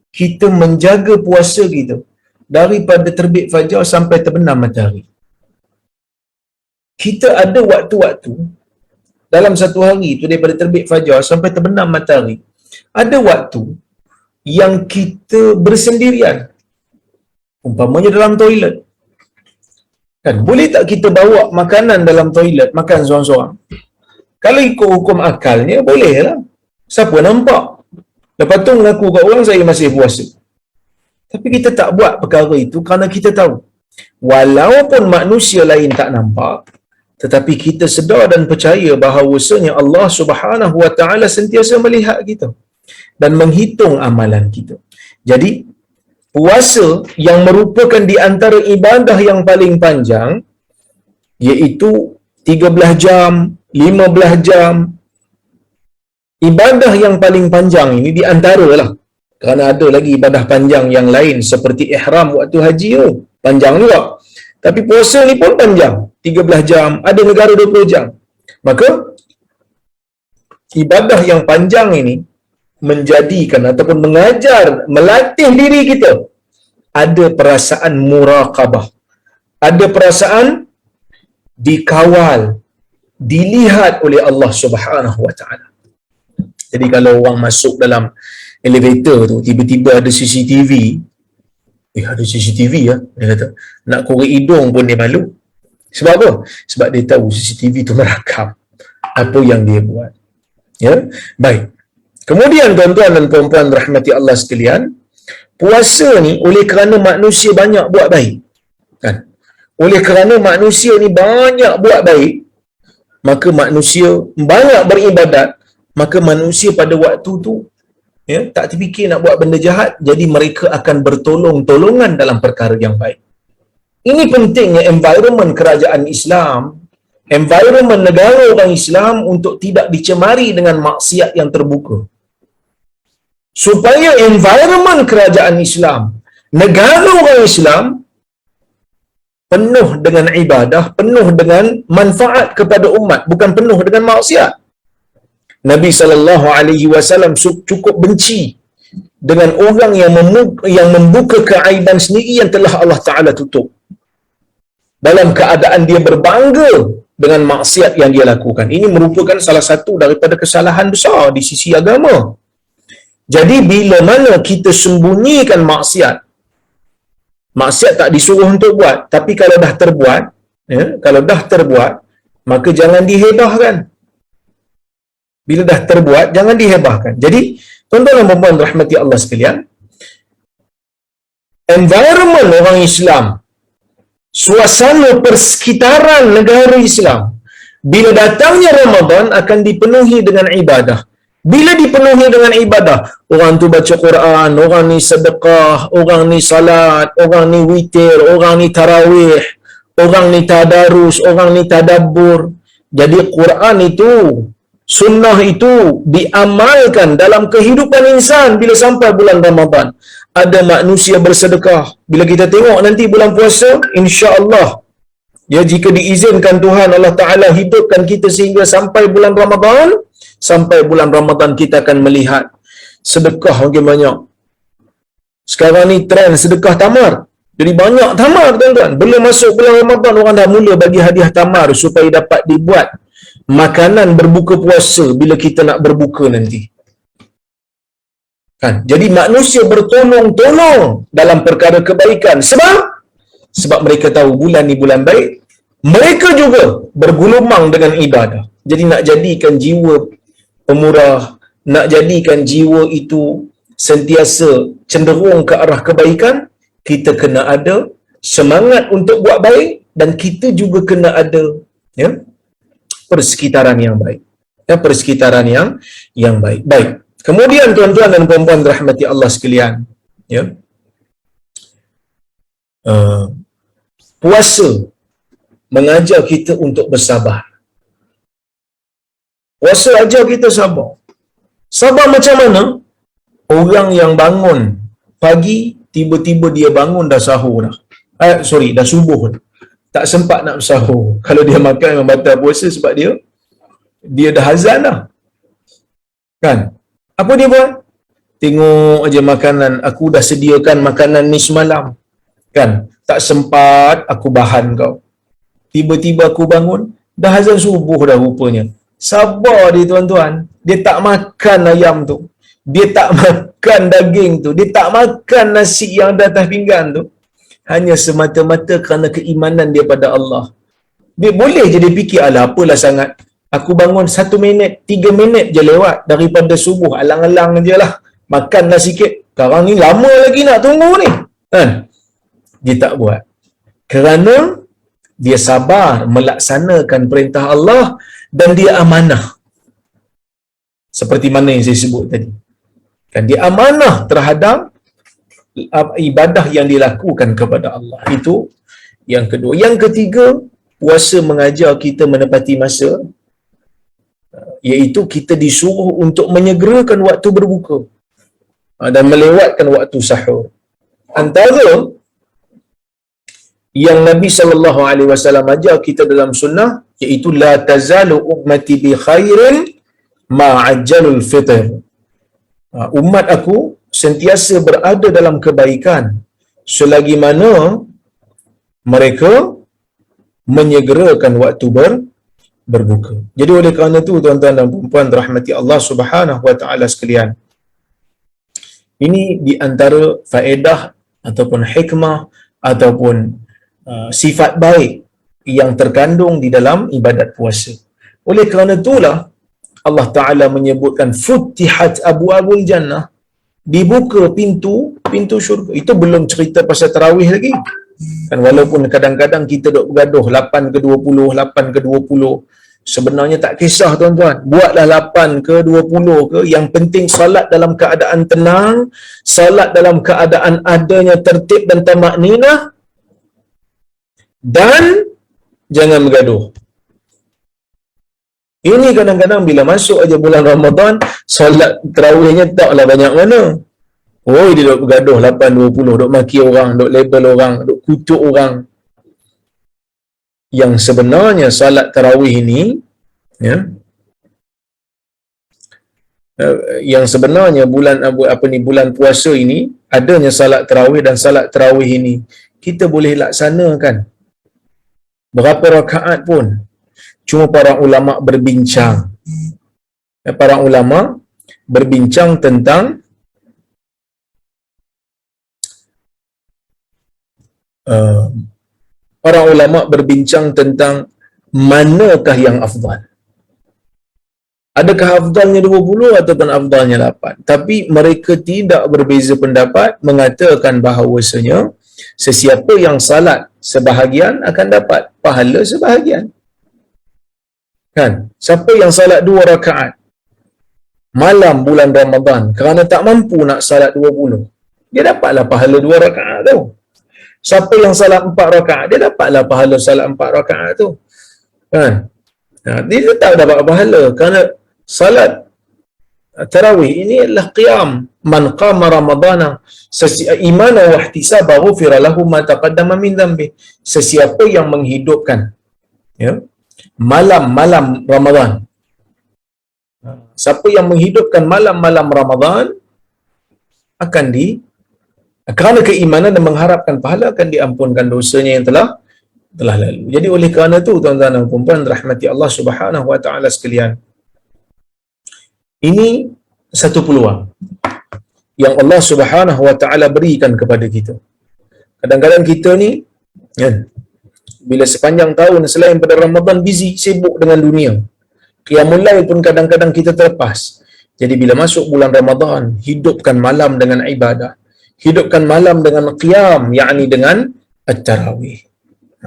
kita menjaga puasa kita daripada terbit fajar sampai terbenam matahari. Kita ada waktu-waktu dalam satu hari tu daripada terbit fajar sampai terbenam matahari. Ada waktu yang kita bersendirian. Umpamanya dalam toilet. Kan boleh tak kita bawa makanan dalam toilet, makan seorang-seorang? Kalau ikut hukum akalnya bolehlah. Siapa nampak? Lepas tu mengaku kat orang saya masih puasa. Tapi kita tak buat perkara itu kerana kita tahu walaupun manusia lain tak nampak, tetapi kita sedar dan percaya bahawasanya Allah Subhanahu Wa Taala sentiasa melihat kita dan menghitung amalan kita. Jadi puasa yang merupakan di antara ibadah yang paling panjang, iaitu 13 jam, 15 jam. Ibadah yang paling panjang ini di antaralah, kerana ada lagi ibadah panjang yang lain seperti ihram waktu haji tu, panjang juga. Tapi puasa ni pun panjang, 13 jam, ada negara 20 jam. Maka ibadah yang panjang ini menjadikan ataupun mengajar, melatih diri kita ada perasaan muraqabah, ada perasaan dikawal, dilihat oleh Allah Subhanahu Wa Taala. Jadi kalau orang masuk dalam elevator tu, tiba-tiba ada CCTV, ada CCTV ya, dia kata, nak korek hidung pun dia malu. Sebab apa? Sebab dia tahu CCTV tu merakam apa yang dia buat. Ya, baik. Kemudian tuan-tuan dan puan-puan rahmati Allah sekalian, puasa ni oleh kerana manusia banyak buat baik, kan? Oleh kerana manusia ni banyak buat baik, maka manusia banyak beribadat, maka manusia pada waktu tu tak terfikir nak buat benda jahat, jadi mereka akan bertolong-tolongan dalam perkara yang baik. Ini pentingnya environment kerajaan Islam, environment negara orang Islam untuk tidak dicemari dengan maksiat yang terbuka. Supaya environment kerajaan Islam, negara orang Islam penuh dengan ibadah, penuh dengan manfaat kepada umat, bukan penuh dengan maksiat. Nabi SAW cukup benci dengan orang yang membuka keaiban sendiri yang telah Allah Ta'ala tutup, dalam keadaan dia berbangga dengan maksiat yang dia lakukan. Ini merupakan salah satu daripada kesalahan besar di sisi agama. Jadi bila mana kita sembunyikan maksiat, maksiat tak disuruh untuk buat, tapi kalau dah terbuat, maka jangan dihebahkan. Bila dah terbuat, jangan dihebahkan. Jadi, tuan-tuan dan puan-puan rahmati Allah sekalian, environment orang Islam, suasana persekitaran negara Islam, bila datangnya Ramadan akan dipenuhi dengan ibadah. Bila dipenuhi dengan ibadah, orang tu baca Quran, orang ni sedekah, orang ni salat, orang ni witir, orang ni tarawih, orang ni tadarus, orang ni tadabbur. Jadi Quran itu, sunnah itu diamalkan dalam kehidupan insan bila sampai bulan Ramadan. Ada manusia bersedekah. Bila kita tengok nanti bulan puasa, insya-Allah, jika diizinkan Tuhan Allah Ta'ala hidupkan kita sehingga sampai bulan Ramadan, sampai bulan Ramadan kita akan melihat sedekah makin banyak. Sekarang ni trend sedekah tamar. Jadi banyak tamar, tuan-tuan. Belum masuk bulan Ramadan, orang dah mula bagi hadiah tamar supaya dapat dibuat makanan berbuka puasa bila kita nak berbuka nanti. Kan? Jadi manusia bertolong-tolong dalam perkara kebaikan. Sebab mereka tahu bulan ni bulan baik. Mereka juga bergulumang dengan ibadah. Jadi nak jadikan jiwa pemurah, nak jadikan jiwa itu sentiasa cenderung ke arah kebaikan, kita kena ada semangat untuk buat baik, dan kita juga kena ada persekitaran yang baik. Persekitaran yang baik. Baik. Kemudian tuan-tuan dan puan-puan rahmati Allah sekalian, puasa mengajar kita untuk bersabar. Puasa ajar kita sabar. Sabar macam mana? Orang yang bangun pagi, tiba-tiba dia bangun dah sahur dah. Dah subuh dah. Tak sempat nak bersahur. Kalau dia makan memang batal puasa sebab dia dah azan dah. Kan? Apa dia buat? Tengok aja makanan. Aku dah sediakan makanan ni semalam. Kan? Tak sempat aku bahan kau. Tiba-tiba aku bangun, dah azan subuh dah rupanya. Sabar dia, tuan-tuan. Dia tak makan ayam tu. Dia tak makan daging tu. Dia tak makan nasi yang ada atas pinggan tu. Hanya semata-mata kerana keimanan dia pada Allah. Dia boleh je dia fikir, alah apalah sangat. Aku bangun 1 minit, 3 minit je lewat daripada subuh. Alang-alang je lah. Makanlah sikit. Sekarang ni lama lagi nak tunggu ni. Kan? Dia tak buat. Kerana dia sabar melaksanakan perintah Allah dan dia amanah. Seperti mana yang saya sebut tadi. Kan dia amanah terhadap ibadah yang dilakukan kepada Allah. Itu yang kedua. Yang ketiga, puasa mengajar kita menepati masa, iaitu kita disuruh untuk menyegerakan waktu berbuka dan melewatkan waktu sahur. Antara yang Nabi SAW ajar kita dalam sunnah, iaitu la tazalu ummati bi khairin ma ajjalul fitr. Umat aku sentiasa berada dalam kebaikan selagi mana mereka menyegerakan waktu berbuka. Jadi oleh kerana itu, tuan-tuan dan puan-puan rahmati Allah Subhanahu wa taala sekalian, ini di antara faedah ataupun hikmah ataupun sifat baik yang terkandung di dalam ibadat puasa. Oleh kerana itulah Allah Ta'ala menyebutkan futihat abwabul jannah, dibuka pintu syurga. Itu belum cerita pasal tarawih lagi. Kan walaupun kadang-kadang kita duk bergaduh 8 ke 20, 8 ke 20, sebenarnya tak kisah tuan-tuan. Buatlah 8 ke 20 ke, yang penting salat dalam keadaan tenang, salat dalam keadaan adanya tertib dan tamakninah, dan jangan bergaduh. Ini kadang-kadang bila masuk aja bulan Ramadan, solat tarawihnya taklah banyak mana. Oh, dia duk bergaduh 8-20, duk maki orang, duk label orang, duk kutuk orang. Yang sebenarnya salat tarawih ini, ya, yang sebenarnya bulan puasa ini adanya salat tarawih, dan salat tarawih ini kita boleh laksanakan berapa rakaat pun. Cuma para ulama berbincang. Para ulama berbincang tentang para ulama berbincang tentang manakah yang afdal. Adakah afdalnya 20 ataupun afdalnya 8? Tapi mereka tidak berbeza pendapat, mengatakan bahawasanya sesiapa yang salat sebahagian akan dapat pahala sebahagian. Kan? Siapa yang salat 2 rakaat malam bulan Ramadan kerana tak mampu nak salat 20, dia dapatlah pahala 2 rakaat tu. Siapa yang salat 4 rakaat, dia dapatlah pahala salat 4 rakaat tu. Kan? Dia tetap dapat pahala kerana salat tarawih ini adalah qiyam. Man qama ramadana imanan wa ihtisaban ghufira lahu ma taqaddama min dhanbi. Sesiapa yang menghidupkan, ya, malam-malam Ramadan. Siapa yang menghidupkan malam-malam Ramadan akan kerana keimanan dan mengharapkan pahala, akan diampunkan dosanya yang telah lalu. Jadi oleh kerana itu tuan-tuan dan puan-puan rahmati Allah Subhanahu wa taala sekalian, ini satu peluang yang Allah Subhanahu wa taala berikan kepada kita. Kadang-kadang kita ni, kan, bila sepanjang tahun selain pada Ramadan busy, sibuk dengan dunia. Qiyamul Lail pun kadang-kadang kita terlepas. Jadi bila masuk bulan Ramadan, hidupkan malam dengan ibadah. Hidupkan malam dengan qiyam, yakni dengan at-tarawih.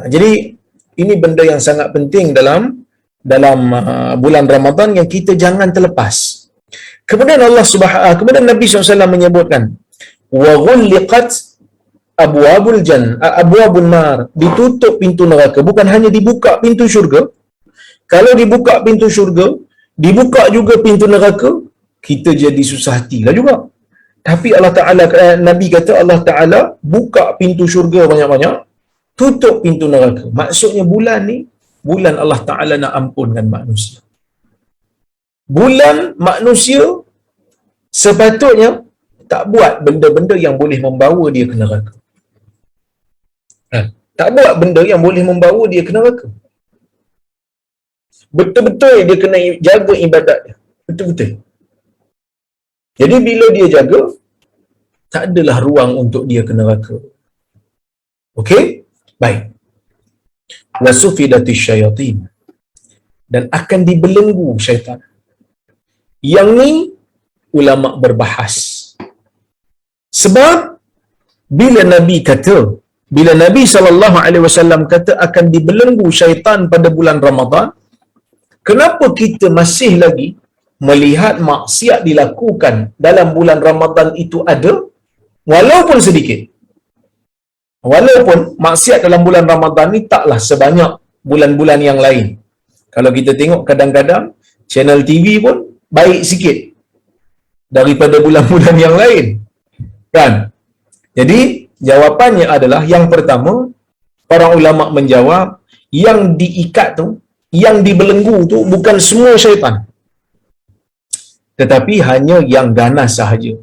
Jadi ini benda yang sangat penting dalam bulan Ramadan yang kita jangan terlepas. Kemudian kemudian Nabi SAW menyebutkan wa ghulliqat abwabun nar, ditutup pintu neraka. Bukan hanya dibuka pintu syurga. Kalau dibuka pintu syurga, dibuka juga pintu neraka, kita jadi susah hatilah juga. Tapi Allah Ta'ala, Nabi kata Allah Ta'ala buka pintu syurga banyak-banyak, tutup pintu neraka. Maksudnya bulan ni, bulan Allah Ta'ala nak ampunkan manusia. Bulan manusia sepatutnya tak buat benda-benda yang boleh membawa dia ke neraka. Tak buat benda yang boleh membawa dia ke neraka. Betul-betul dia kena jaga ibadat dia. Betul-betul. Jadi bila dia jaga, tak adalah ruang untuk dia ke neraka. Okey? Baik. Wasufidatish syayatin. Dan akan dibelenggu syaitan. Yang ni ulama berbahas. Sebab bila Nabi SAW kata akan dibelenggu syaitan pada bulan Ramadan, kenapa kita masih lagi melihat maksiat dilakukan dalam bulan Ramadan itu ada, walaupun sedikit. Walaupun maksiat dalam bulan Ramadan ni taklah sebanyak bulan-bulan yang lain. Kalau kita tengok kadang-kadang channel TV pun baik sikit daripada bulan-bulan yang lain. Kan? Jadi jawapannya adalah, yang pertama, para ulama menjawab, yang diikat tu, yang dibelenggu tu bukan semua syaitan, tetapi hanya yang ganas sahaja.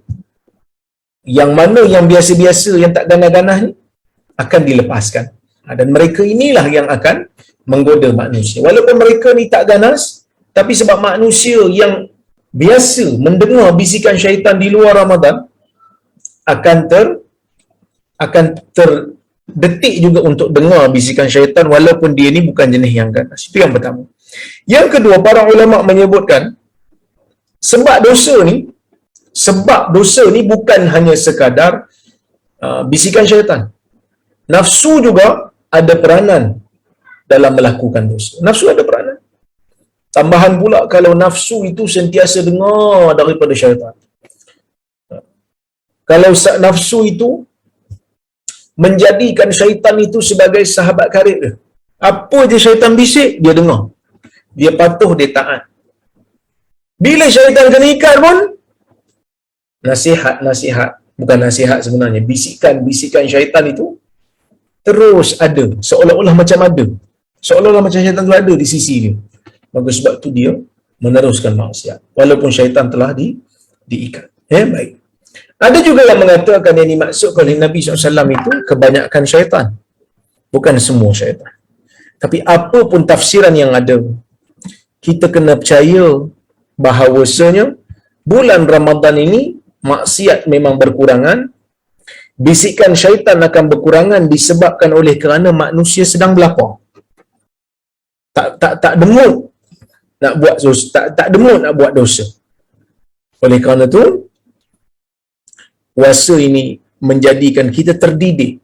Yang mana yang biasa-biasa, yang tak ganas-ganas ni akan dilepaskan. Dan mereka inilah yang akan menggoda manusia. Walaupun mereka ni tak ganas, tapi sebab manusia yang biasa mendengar bisikan syaitan di luar Ramadan akan terdetik juga untuk dengar bisikan syaitan walaupun dia ni bukan jenis yang ganas. Itu yang pertama. Yang kedua, para ulama menyebutkan Sebab dosa ni bukan hanya sekadar bisikan syaitan. Nafsu juga ada peranan dalam melakukan dosa. Nafsu ada peranan. Tambahan pula kalau nafsu itu sentiasa dengar daripada syaitan. Kalau nafsu itu menjadikan syaitan itu sebagai sahabat karib dia. Apa je syaitan bisik, dia dengar. Dia patuh, dia taat. Bila syaitan kena ikat pun, nasihat, bukan nasihat sebenarnya, bisikan syaitan itu terus ada, seolah-olah macam ada. Seolah-olah macam syaitan tu ada di sisi dia. Maka sebab tu dia meneruskan maksiat walaupun syaitan telah diikat. Baik. Ada juga yang mengatakan yang dimaksudkan oleh Nabi SAW itu kebanyakan syaitan, bukan semua syaitan. Tapi apa pun tafsiran yang ada, kita kena percaya bahawasanya bulan Ramadan ini maksiat memang berkurangan. Bisikan syaitan akan berkurangan disebabkan oleh kerana manusia sedang berlapar. Tak demut nak buat dosa, tak demut nak buat dosa. Oleh kerana tu puasa ini menjadikan kita terdidik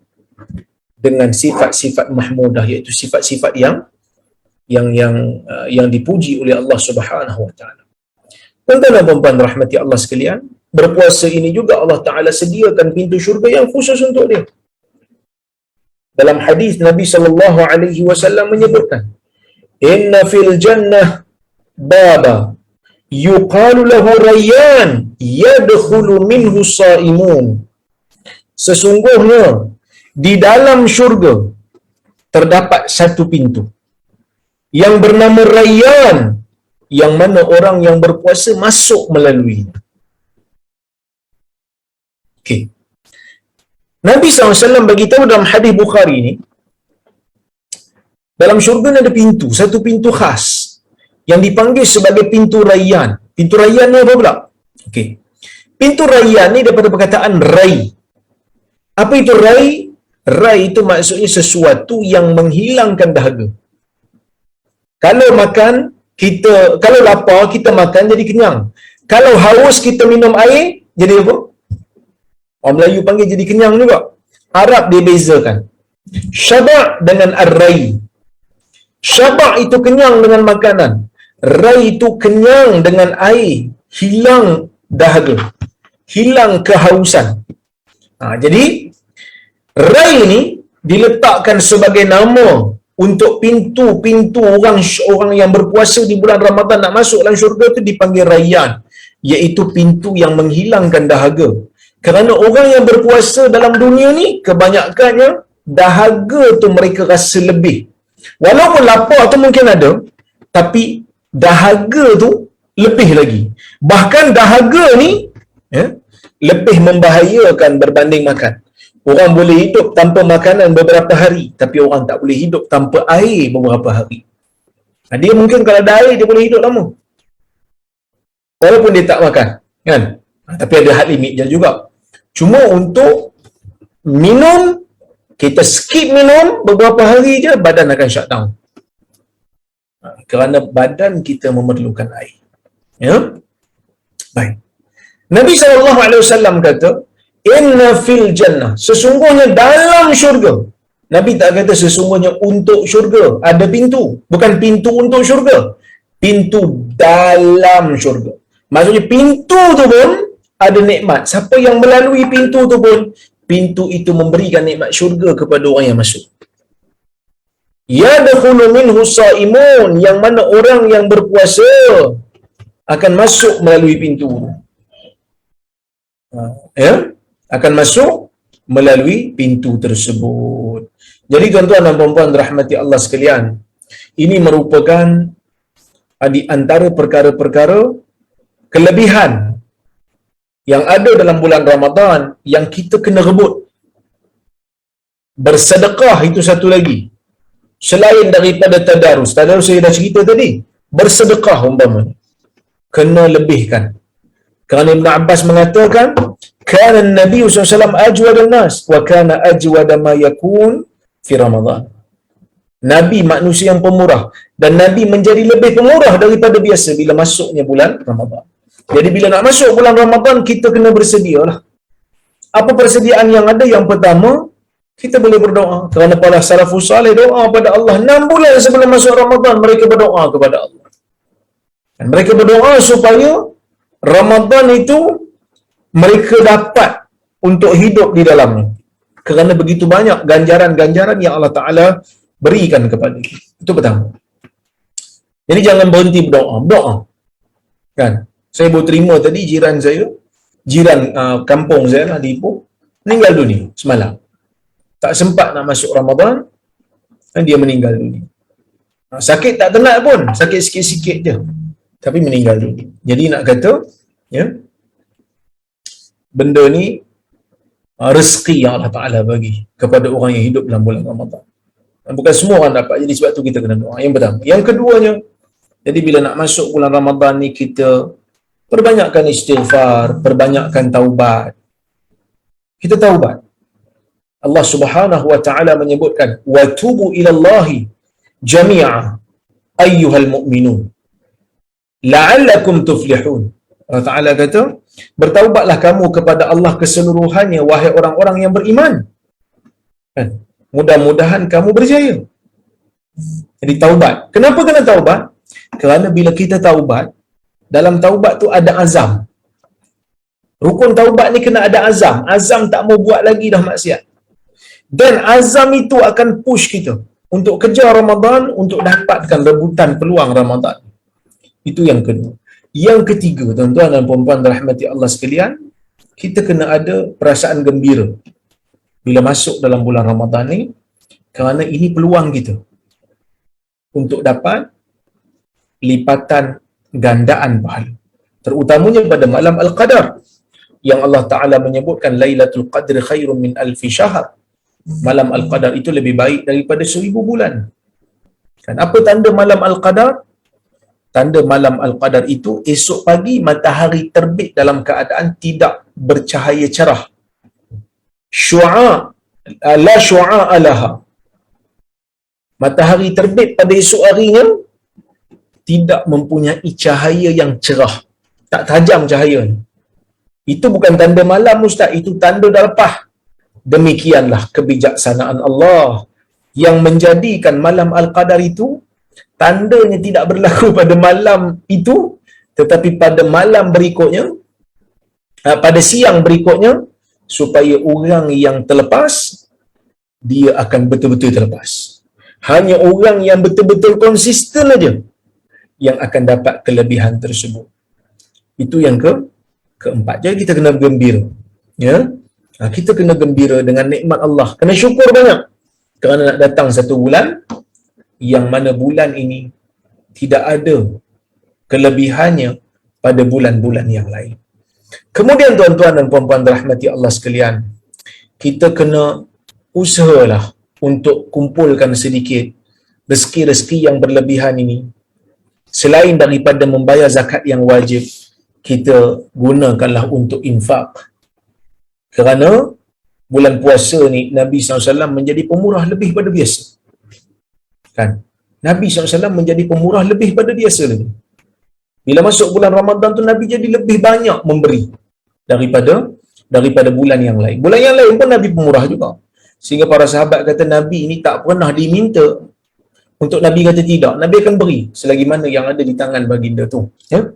dengan sifat-sifat mahmudah, iaitu sifat-sifat yang dipuji oleh Allah Subhanahu wa taala. Tuan-tuan dan puan-puan rahmati Allah sekalian, berpuasa ini juga Allah Taala sediakan pintu syurga yang khusus untuk dia. Dalam hadis Nabi sallallahu alaihi wasallam menyebutkan, "Inna fil jannah baba yuqalu lahu Rayyan yadkhulu minhu shaimun." Sesungguhnya di dalam syurga terdapat satu pintu yang bernama Rayyan, yang mana orang yang berpuasa masuk melaluinya. Okay. Nabi SAW bagi tahu dalam hadis Bukhari ni, dalam syurga ni ada pintu, satu pintu khas yang dipanggil sebagai pintu Rayyan. Pintu Rayyan ni apa pula? Okey. Pintu Rayyan ni daripada perkataan rai. Apa itu rai? Rai itu maksudnya sesuatu yang menghilangkan dahaga. Kalau makan, kalau lapar kita makan jadi kenyang. Kalau haus kita minum air jadi apa? Orang Melayu panggil jadi kenyang juga. Arab dia bezakan syaba' dengan ar-rai. Syaba' itu kenyang dengan makanan, rai itu kenyang dengan air, hilang dahaga, hilang kehausan. Jadi rai ini diletakkan sebagai nama untuk pintu-pintu orang yang berpuasa di bulan Ramadan nak masuk dalam syurga itu dipanggil Rayyan, iaitu pintu yang menghilangkan dahaga. Kerana orang yang berpuasa dalam dunia ni kebanyakannya dahaga tu mereka rasa lebih. Walaupun lapar tu mungkin ada, tapi dahaga tu lebih lagi. Bahkan dahaga ni lebih membahayakan berbanding makan. Orang boleh hidup tanpa makanan beberapa hari, tapi orang tak boleh hidup tanpa air beberapa hari. Dia mungkin kalau ada air dia boleh hidup lama, walaupun dia tak makan, kan? Tapi ada had limit dia juga. Cuma untuk minum, kita skip minum beberapa hari je, badan akan shut down. Kerana badan kita memerlukan air. Ya? Baik. Nabi SAW kata, "Inna fil jannah." Sesungguhnya dalam syurga. Nabi tak kata sesungguhnya untuk syurga. Ada pintu. Bukan pintu untuk syurga. Pintu dalam syurga. Maksudnya pintu tu pun ada nikmat. Siapa yang melalui pintu tu pun, pintu itu memberikan nikmat syurga kepada orang yang masuk. Yadkhulu minhu shaimun, yang mana orang yang berpuasa akan masuk melalui pintu. Akan masuk melalui pintu tersebut. Jadi tuan-tuan dan puan-puan rahmati Allah sekalian, ini merupakan di antara perkara-perkara kelebihan yang ada dalam bulan Ramadan yang kita kena rebut. Bersedekah itu satu lagi. Selain daripada tadarus saya dah cerita tadi, bersedekah umpamanya kena lebihkan. Kerana Ibn Abbas mengatakan, "Kana Nabi SAW ajwadan nas wa kana ajwada ma yakun fi Ramadan." Nabi manusia yang pemurah, dan Nabi menjadi lebih pemurah daripada biasa bila masuknya bulan Ramadan. Jadi bila nak masuk bulan Ramadan, kita kena bersedialah. Apa persediaan yang ada? Yang pertama, kita boleh berdoa. Kerana para salafus salih doa pada Allah 6 bulan sebelum masuk Ramadan, mereka berdoa kepada Allah. Dan mereka berdoa supaya Ramadan itu mereka dapat untuk hidup di dalamnya. Kerana begitu banyak ganjaran-ganjaran yang Allah Ta'ala berikan kepada kita. Itu pertama. Jadi jangan berhenti berdoa. Berdoa. Kan? Saya baru terima tadi jiran saya, kampung saya lah di Ipoh, meninggal dunia semalam. Tak sempat nak masuk Ramadan, dan dia meninggal dunia. Sakit tak tenat pun, sakit sikit-sikit je, tapi meninggal dunia. Jadi nak kata, ya, benda ni rezeki yang Allah Ta'ala bagi kepada orang yang hidup dalam bulan Ramadan. Dan bukan semua orang dapat, jadi sebab tu kita kena doa. Yang pertama. Yang keduanya, jadi bila nak masuk bulan Ramadan ni, kita perbanyakkan istighfar, perbanyakkan taubat. Kita taubat. Allah Subhanahu wa Ta'ala menyebutkan, wa tubu ilallahi jami'a ayyuhal mu'minun la'allakum tuflihun. Allah Ta'ala kata, bertaubatlah kamu kepada Allah keseluruhannya, wahai orang-orang yang beriman. Kan? Mudah-mudahan kamu berjaya. Jadi taubat. Kenapa kena taubat? Kerana bila kita taubat, dalam taubat tu ada azam. Rukun taubat ni kena ada azam. Azam tak mau buat lagi dah maksiat. Dan azam itu akan push kita untuk kejar Ramadan, untuk dapatkan rebutan peluang Ramadan. Itu yang kedua. Yang ketiga, tuan-tuan dan puan-puan rahmati Allah sekalian, kita kena ada perasaan gembira bila masuk dalam bulan Ramadan ni, kerana ini peluang kita untuk dapat lipatan gandaan pahala, terutamanya pada malam Al-Qadar yang Allah Ta'ala menyebutkan Lailatul Qadr khairun min alfi syahr. Malam Al-Qadar itu lebih baik daripada 1000 bulan. Kan apa tanda malam Al-Qadar? Tanda malam Al-Qadar itu esok pagi matahari terbit dalam keadaan tidak bercahaya cerah. Syu'a la syu'a laha. Matahari terbit pada esok harinya tidak mempunyai cahaya yang cerah, tak tajam cahaya. Itu bukan tanda malam, ustaz, itu tanda dah lepas. Demikianlah kebijaksanaan Allah yang menjadikan malam Al-Qadar itu tandanya tidak berlaku pada malam itu, tetapi pada malam berikutnya, pada siang berikutnya, supaya orang yang terlepas, dia akan betul-betul terlepas. Hanya orang yang betul-betul konsisten aja yang akan dapat kelebihan tersebut. Itu yang keempat. Jadi kita kena gembira, ya. Kita kena gembira dengan nikmat Allah. Kena syukur banyak kerana nak datang satu bulan yang mana bulan ini tidak ada kelebihannya pada bulan-bulan yang lain. Kemudian tuan-tuan dan puan-puan rahmati Allah sekalian, kita kena usahalah untuk kumpulkan sedikit rezeki-rezeki yang berlebihan ini. Selain daripada membayar zakat yang wajib, kita gunakanlah untuk infak. Kerana bulan puasa ni Nabi SAW menjadi pemurah lebih pada biasa. Kan? Nabi SAW menjadi pemurah lebih pada biasa lagi. Bila masuk bulan Ramadan tu Nabi jadi lebih banyak memberi daripada bulan yang lain. Bulan yang lain pun Nabi pemurah juga. Sehingga para sahabat kata Nabi ini tak pernah diminta untuk Nabi kata tidak. Nabi akan beri selagi mana yang ada di tangan baginda tu. Ya?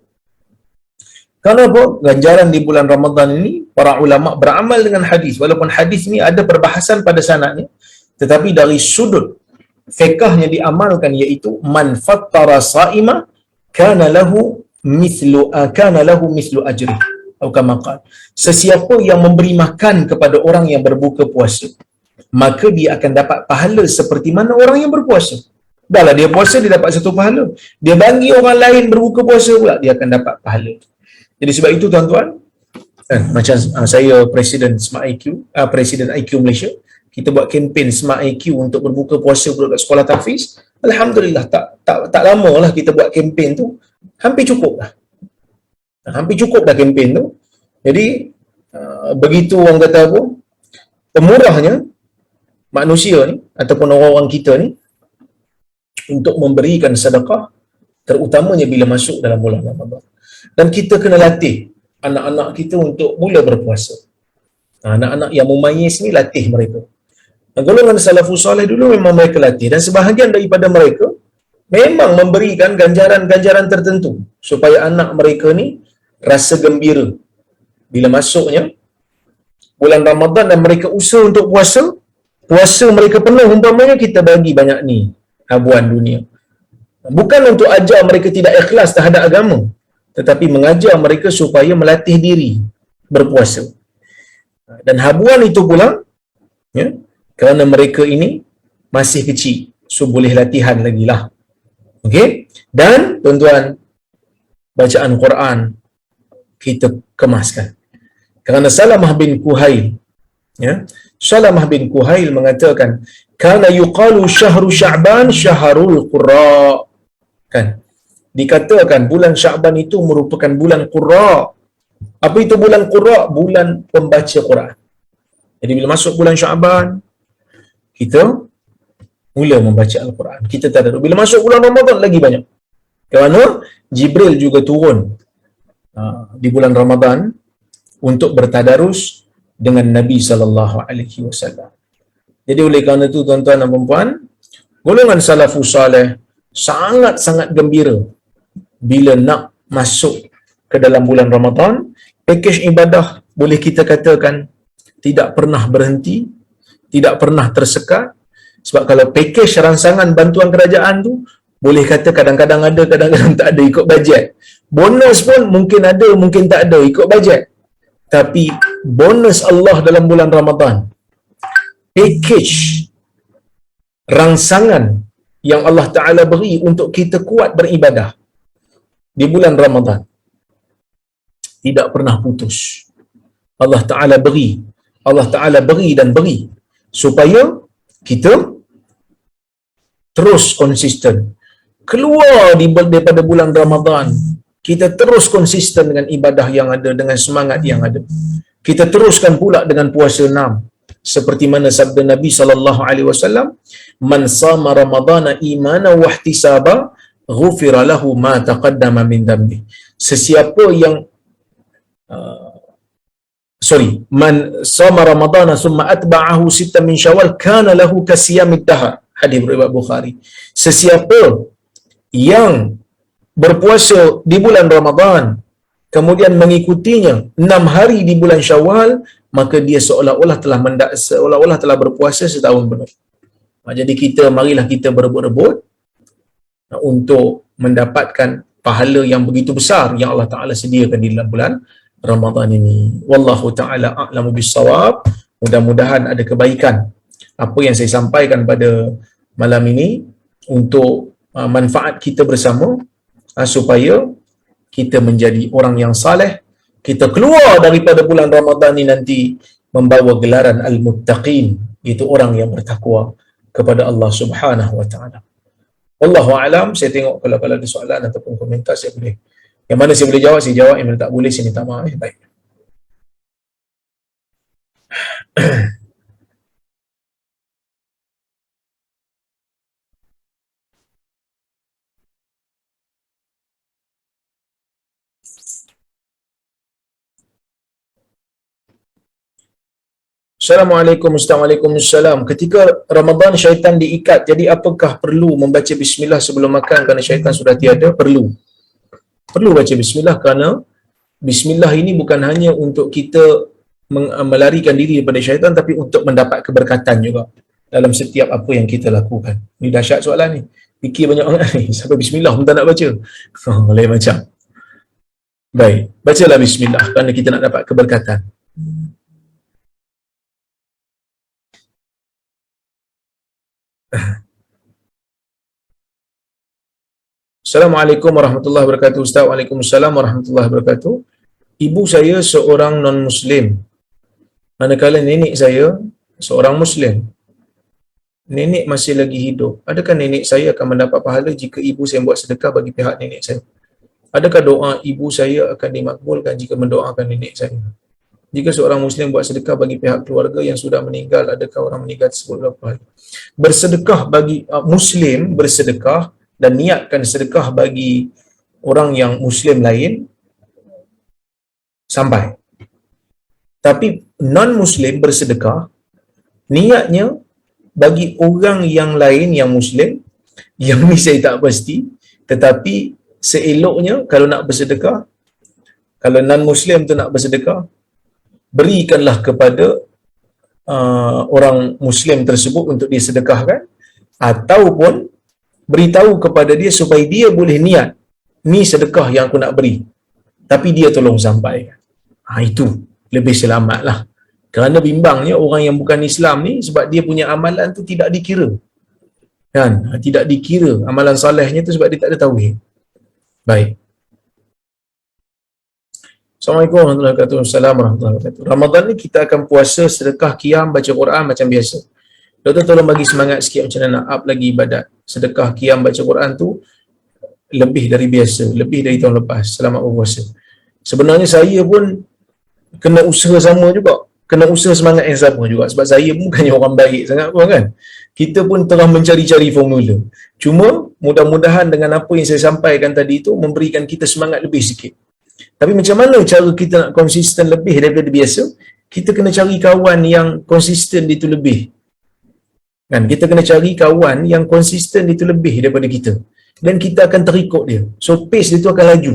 Kerana apa? Ganjaran di bulan Ramadan ini, para ulama beramal dengan hadis. Walaupun hadis ni ada perbahasan pada sanadnya, tetapi dari sudut fiqhnya diamalkan, iaitu man fattara sa'ima kana lahu mithlu ajri. Atau kama qala, sesiapa yang memberi makan kepada orang yang berbuka puasa, maka dia akan dapat pahala seperti mana orang yang berpuasa. Dahlah dia puasa, dia dapat satu pahala. Dia bagi orang lain berbuka puasa pula, dia akan dapat pahala. Jadi sebab itu tuan-tuan, macam saya Presiden Smart IQ, Presiden IQ Malaysia, kita buat kempen Smart IQ untuk berbuka puasa pula kat sekolah tahfiz. Alhamdulillah, tak lama lah kita buat kempen tu, hampir cukup dah. Hampir cukup dah kempen tu. Jadi begitu orang kata apa, pemurahnya manusia ni ataupun orang-orang kita ni untuk memberikan sedekah, terutamanya bila masuk dalam bulan Ramadan. Dan kita kena latih anak-anak kita untuk mula berpuasa. Anak-anak yang mumayyiz ni latih mereka. Golongan salafus soleh dulu memang mereka latih, dan sebahagian daripada mereka memang memberikan ganjaran-ganjaran tertentu supaya anak mereka ni rasa gembira bila masuknya bulan Ramadan dan mereka usaha untuk puasa mereka penuh, umpamanya kita bagi banyak ni habuan dunia. Bukan untuk ajar mereka tidak ikhlas terhadap agama, tetapi mengajar mereka supaya melatih diri berpuasa. Dan habuan itu pula, ya, kerana mereka ini masih kecil, so boleh latihan lagi lah. Okey? Dan tuan-tuan, bacaan Quran kita kemaskan. Kerana Salamah bin Kuhail, ya, Salamah bin Kuhail mengatakan, kana yuqalu syahru Sya'ban syahrul qurra. Kan? Dikatakan bulan Sya'ban itu merupakan bulan qurra. Apa itu bulan qurra? Bulan pembaca Quran. Jadi bila masuk bulan Sya'ban, kita mula membaca Al-Quran. Kita tadarus. Bila masuk bulan Ramadan lagi banyak. Kerana Jibril juga turun di bulan Ramadan untuk bertadarus dengan Nabi SAW. Jadi oleh kerana itu tuan-tuan dan puan-puan, golongan salafus saleh sangat-sangat gembira bila nak masuk ke dalam bulan Ramadan. Pakej ibadah boleh kita katakan tidak pernah berhenti, tidak pernah tersekat. Sebab kalau pakej rangsangan bantuan kerajaan tu, boleh kata kadang-kadang ada, kadang-kadang tak ada, ikut bajet. Bonus pun mungkin ada, mungkin tak ada, ikut bajet. Tapi bonus Allah dalam bulan Ramadan, pakej rangsangan yang Allah Ta'ala beri untuk kita kuat beribadah di bulan Ramadan, tidak pernah putus. Allah Ta'ala beri dan beri supaya kita terus konsisten. Keluar daripada bulan Ramadan, kita terus konsisten dengan ibadah yang ada, dengan semangat yang ada. Kita teruskan pula dengan puasa 6. Seperti mana sabda Nabi SAW, man sama Ramadana imana wa ihtisaba ghufira lahu ma taqaddama min dhanbi. Sesiapa yang man sama Ramadana thumma atba'ahu sita min Syawal kana lahu kasiyamid dahr. Hadis riwayat Bukhari. Sesiapa yang berpuasa di bulan Ramadan kemudian mengikutinya 6 hari di bulan Syawal, maka dia seolah-olah telah berpuasa setahun penuh. Jadi marilah kita berebut-rebut untuk mendapatkan pahala yang begitu besar yang Allah Ta'ala sediakan di dalam bulan Ramadan ini. Wallahu ta'ala a'lamu bis-shawab. Mudah-mudahan ada kebaikan apa yang saya sampaikan pada malam ini untuk manfaat kita bersama, supaya kita menjadi orang yang saleh. Kita keluar daripada bulan Ramadan ini nanti membawa gelaran al-muttaqin, iaitu orang yang bertakwa kepada Allah Subhanahu wa taala. Wallahu a'lam. Saya tengok kalau ada soalan ataupun komentar, saya boleh, yang mana saya boleh jawab saya jawab, yang mana tak boleh saya minta maaf. Baik. Assalamualaikum. Waalaikumsalam. Ketika Ramadan syaitan diikat, jadi apakah perlu membaca bismillah sebelum makan kerana syaitan sudah tiada? Perlu baca bismillah, kerana bismillah ini bukan hanya untuk kita melarikan diri daripada syaitan, tapi untuk mendapat keberkatan juga dalam setiap apa yang kita lakukan. Ini dahsyat soalan ni. Fikir banyak orang ni sampai bismillah pun tak nak baca. Lain macam. Baik, bacalah bismillah kerana kita nak dapat keberkatan. Assalamualaikum warahmatullahi wabarakatuh. Ustaz. Waalaikumsalam warahmatullahi wabarakatuh. Ibu saya seorang non-Muslim, manakala nenek saya seorang Muslim. Nenek masih lagi hidup. Adakah nenek saya akan mendapat pahala jika ibu saya buat sedekah bagi pihak nenek saya? Adakah doa ibu saya akan dimakbulkan jika mendoakan nenek saya? Jika seorang Muslim buat sedekah bagi pihak keluarga yang sudah meninggal, adakah orang meninggal tersebut berapa pahala? Bersedekah bagi Muslim, bersedekah dan niatkan sedekah bagi orang yang Muslim lain, sampai. Tapi non-Muslim bersedekah, niatnya bagi orang yang lain yang Muslim, yang ni saya tak pasti, tetapi seeloknya kalau nak bersedekah, kalau non-Muslim tu nak bersedekah, berikanlah kepada orang Muslim tersebut untuk disedekahkan, ataupun beritahu kepada dia supaya dia boleh niat, ni sedekah yang aku nak beri, tapi dia tolong sampaikan. Itu lebih selamat lah. Kerana bimbangnya orang yang bukan Islam ni, sebab dia punya amalan tu tidak dikira, kan? Tidak dikira amalan solehnya tu sebab dia tak ada tauhid. Baik. Assalamualaikum warahmatullahi wabarakatuh. Assalamualaikum warahmatullahi wabarakatuh. Ramadan ni kita akan puasa, sedekah, qiyam, baca Quran macam biasa. Doktor tolong bagi semangat sikit macam mana nak up lagi ibadat. Sedekah, qiyam, baca Quran tu lebih dari biasa, lebih dari tahun lepas. Selamat berpuasa. Sebenarnya saya pun kena usaha sama juga, kena usaha semangat yang sama juga, sebab saya pun bukannya orang baik sangat pun kan. Kita pun tengah mencari-cari formula. Cuma mudah-mudahan dengan apa yang saya sampaikan tadi itu memberikan kita semangat lebih sikit. Tapi macam mana cara kita nak konsisten lebih daripada biasa? Kita kena cari kawan yang konsisten itu lebih. Kan? Kita kena cari kawan yang konsisten itu lebih daripada kita. Dan kita akan terikut dia. So pace dia tu akan laju.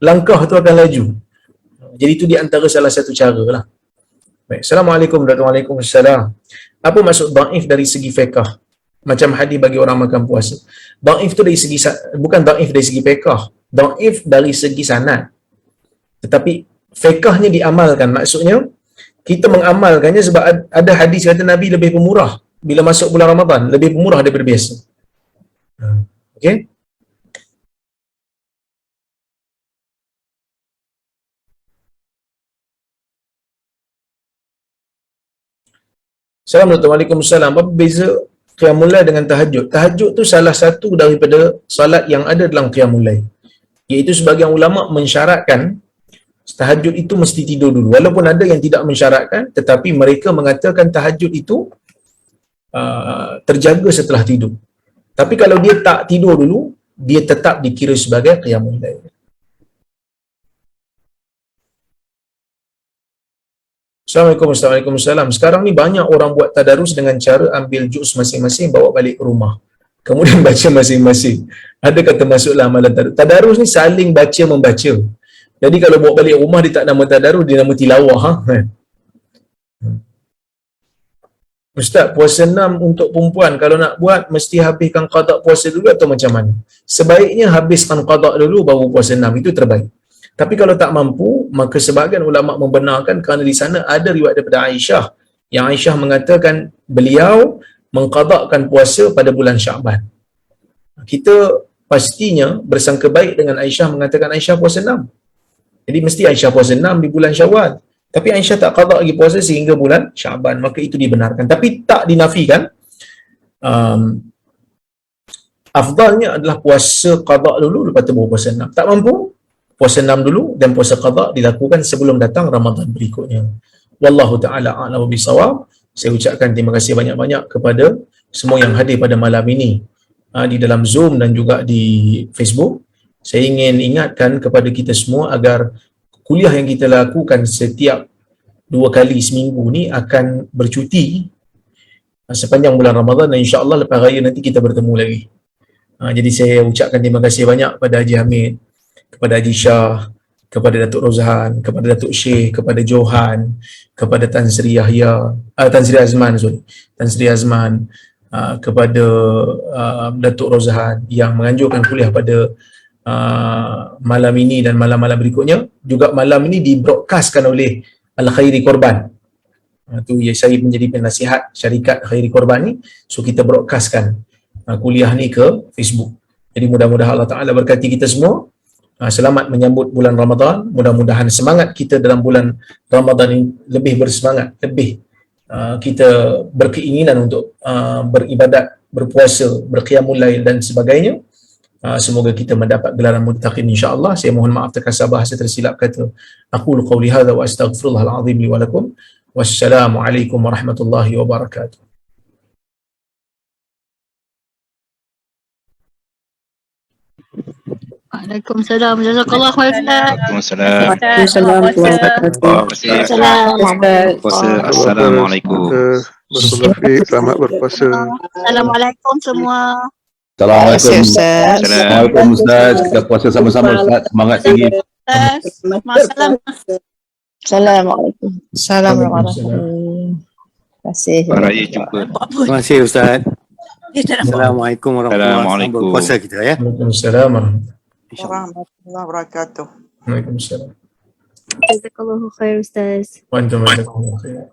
Langkah tu akan laju. Jadi itu di antara salah satu cara lah. Baik. Assalamualaikum warahmatullahi wabarakatuh. Apa maksud dhaif dari segi fiqh? Macam hadis bagi orang makan puasa. Dhaif tu dari segi, bukan dhaif dari segi fiqh. Dhaif dari segi sanad. Tetapi fiqhnya diamalkan. Maksudnya kita mengamalkannya sebab ada hadis kata Nabi lebih pemurah bila masuk bulan Ramadan, lebih pemurah daripada biasa. Okey? Assalamualaikum. Apa beza qiyamul lail dengan tahajud? Tahajud tu salah satu daripada salat yang ada dalam qiyamul lail. Iaitu sebagian ulama mensyaratkan tahajud itu mesti tidur dulu. Walaupun ada yang tidak mensyaratkan, tetapi mereka mengatakan tahajud itu terjaga setelah tidur. Tapi kalau dia tak tidur dulu, dia tetap dikira sebagai qiyamul lail. Assalamualaikum. Sekarang ni banyak orang buat tadarus dengan cara ambil juz masing-masing bawa balik ke rumah, kemudian baca masing-masing. Adakah termasuklah amalan tadarus? Tadarus ni saling baca membaca. Jadi kalau bawa balik rumah dia tak nama tadarus, dia nama tilawah. Ustaz, puasa 6 untuk perempuan kalau nak buat mesti habiskan qada puasa dulu atau macam mana? Sebaiknya habiskan qada dulu baru puasa 6, itu terbaik. Tapi kalau tak mampu, maka sebahagian ulama membenarkan kerana di sana ada riwayat daripada Aisyah yang Aisyah mengatakan beliau mengqadakan puasa pada bulan Syaban. Kita pastinya bersangka baik dengan Aisyah mengatakan Aisyah puasa 6. Jadi mesti Aisyah puasa 6 di bulan Syawal. Tapi Aisyah tak qada lagi puasa sehingga bulan Syaban, maka itu dibenarkan. Tapi tak dinafikan. Afdalnya adalah puasa qada dulu lepas tu baru puasa 6. Tak mampu, puasa 6 dulu dan puasa qada dilakukan sebelum datang Ramadan berikutnya. Wallahu taala a'lam bisawab. Saya ucapkan terima kasih banyak-banyak kepada semua yang hadir pada malam ini di dalam Zoom dan juga di Facebook. Saya ingin ingatkan kepada kita semua agar kuliah yang kita lakukan setiap 2 kali seminggu ni akan bercuti sepanjang bulan Ramadan dan insya-Allah lepas raya nanti kita bertemu lagi. Jadi saya ucapkan terima kasih banyak kepada Haji Hamid, kepada Haji Shah, kepada Datuk Rozhan, kepada Datuk Syekh, kepada Johan, kepada Tan Sri Yahya, Tan Sri Azman, Tan Sri Azman, kepada Datuk Rozhan yang menganjurkan kuliah pada malam ini dan malam-malam berikutnya. Juga malam ini dibroadcastkan oleh Al-Khairi Korban. Itu ya, saya menjadi penasihat syarikat Khairi Korban ni. So kita broadcastkan kuliah ni ke Facebook. Jadi mudah-mudahan Allah Ta'ala berkati kita semua. Selamat menyambut bulan Ramadan. Mudah-mudahan semangat kita dalam bulan Ramadan ini lebih bersemangat, lebih kita berkeinginan untuk beribadat, berpuasa, berqiyamul lail dan sebagainya. Semoga kita mendapat gelaran muttaqin insya-Allah. Saya mohon maaf terkasar saya tersilap kata. Aqulu qawli hadza wa astaghfirullahal azim li wa lakum. Wassalamualaikum warahmatullahi wabarakatuh. Waalaikumsalam. Jazakallah khair Ustaz. Waalaikumsalam. Waalaikumsalam. Terima kasih. Assalamualaikum. Barakallahu fiik. Selamat berpuasa. Assalamualaikum semua. Assalamualaikum. Assalamualaikum. Assalamualaikum Ustaz. Kita puasa sama-sama Ustaz. Semangat tinggi. Ustaz. Masalam. Assalamualaikum. Waalaikumsalam. Terima kasih. Raya jumpa. Terima kasih Ustaz. Assalamualaikum warahmatullahi Assalamualaikum. wabarakatuh. Berpuasa kita ya. Waalaikumsalam warahmatullahi Warahmatullahi wabarakatuh. wabarakatuh. Jazakallahu khair Ustaz. Wa antum jazakumullah khair.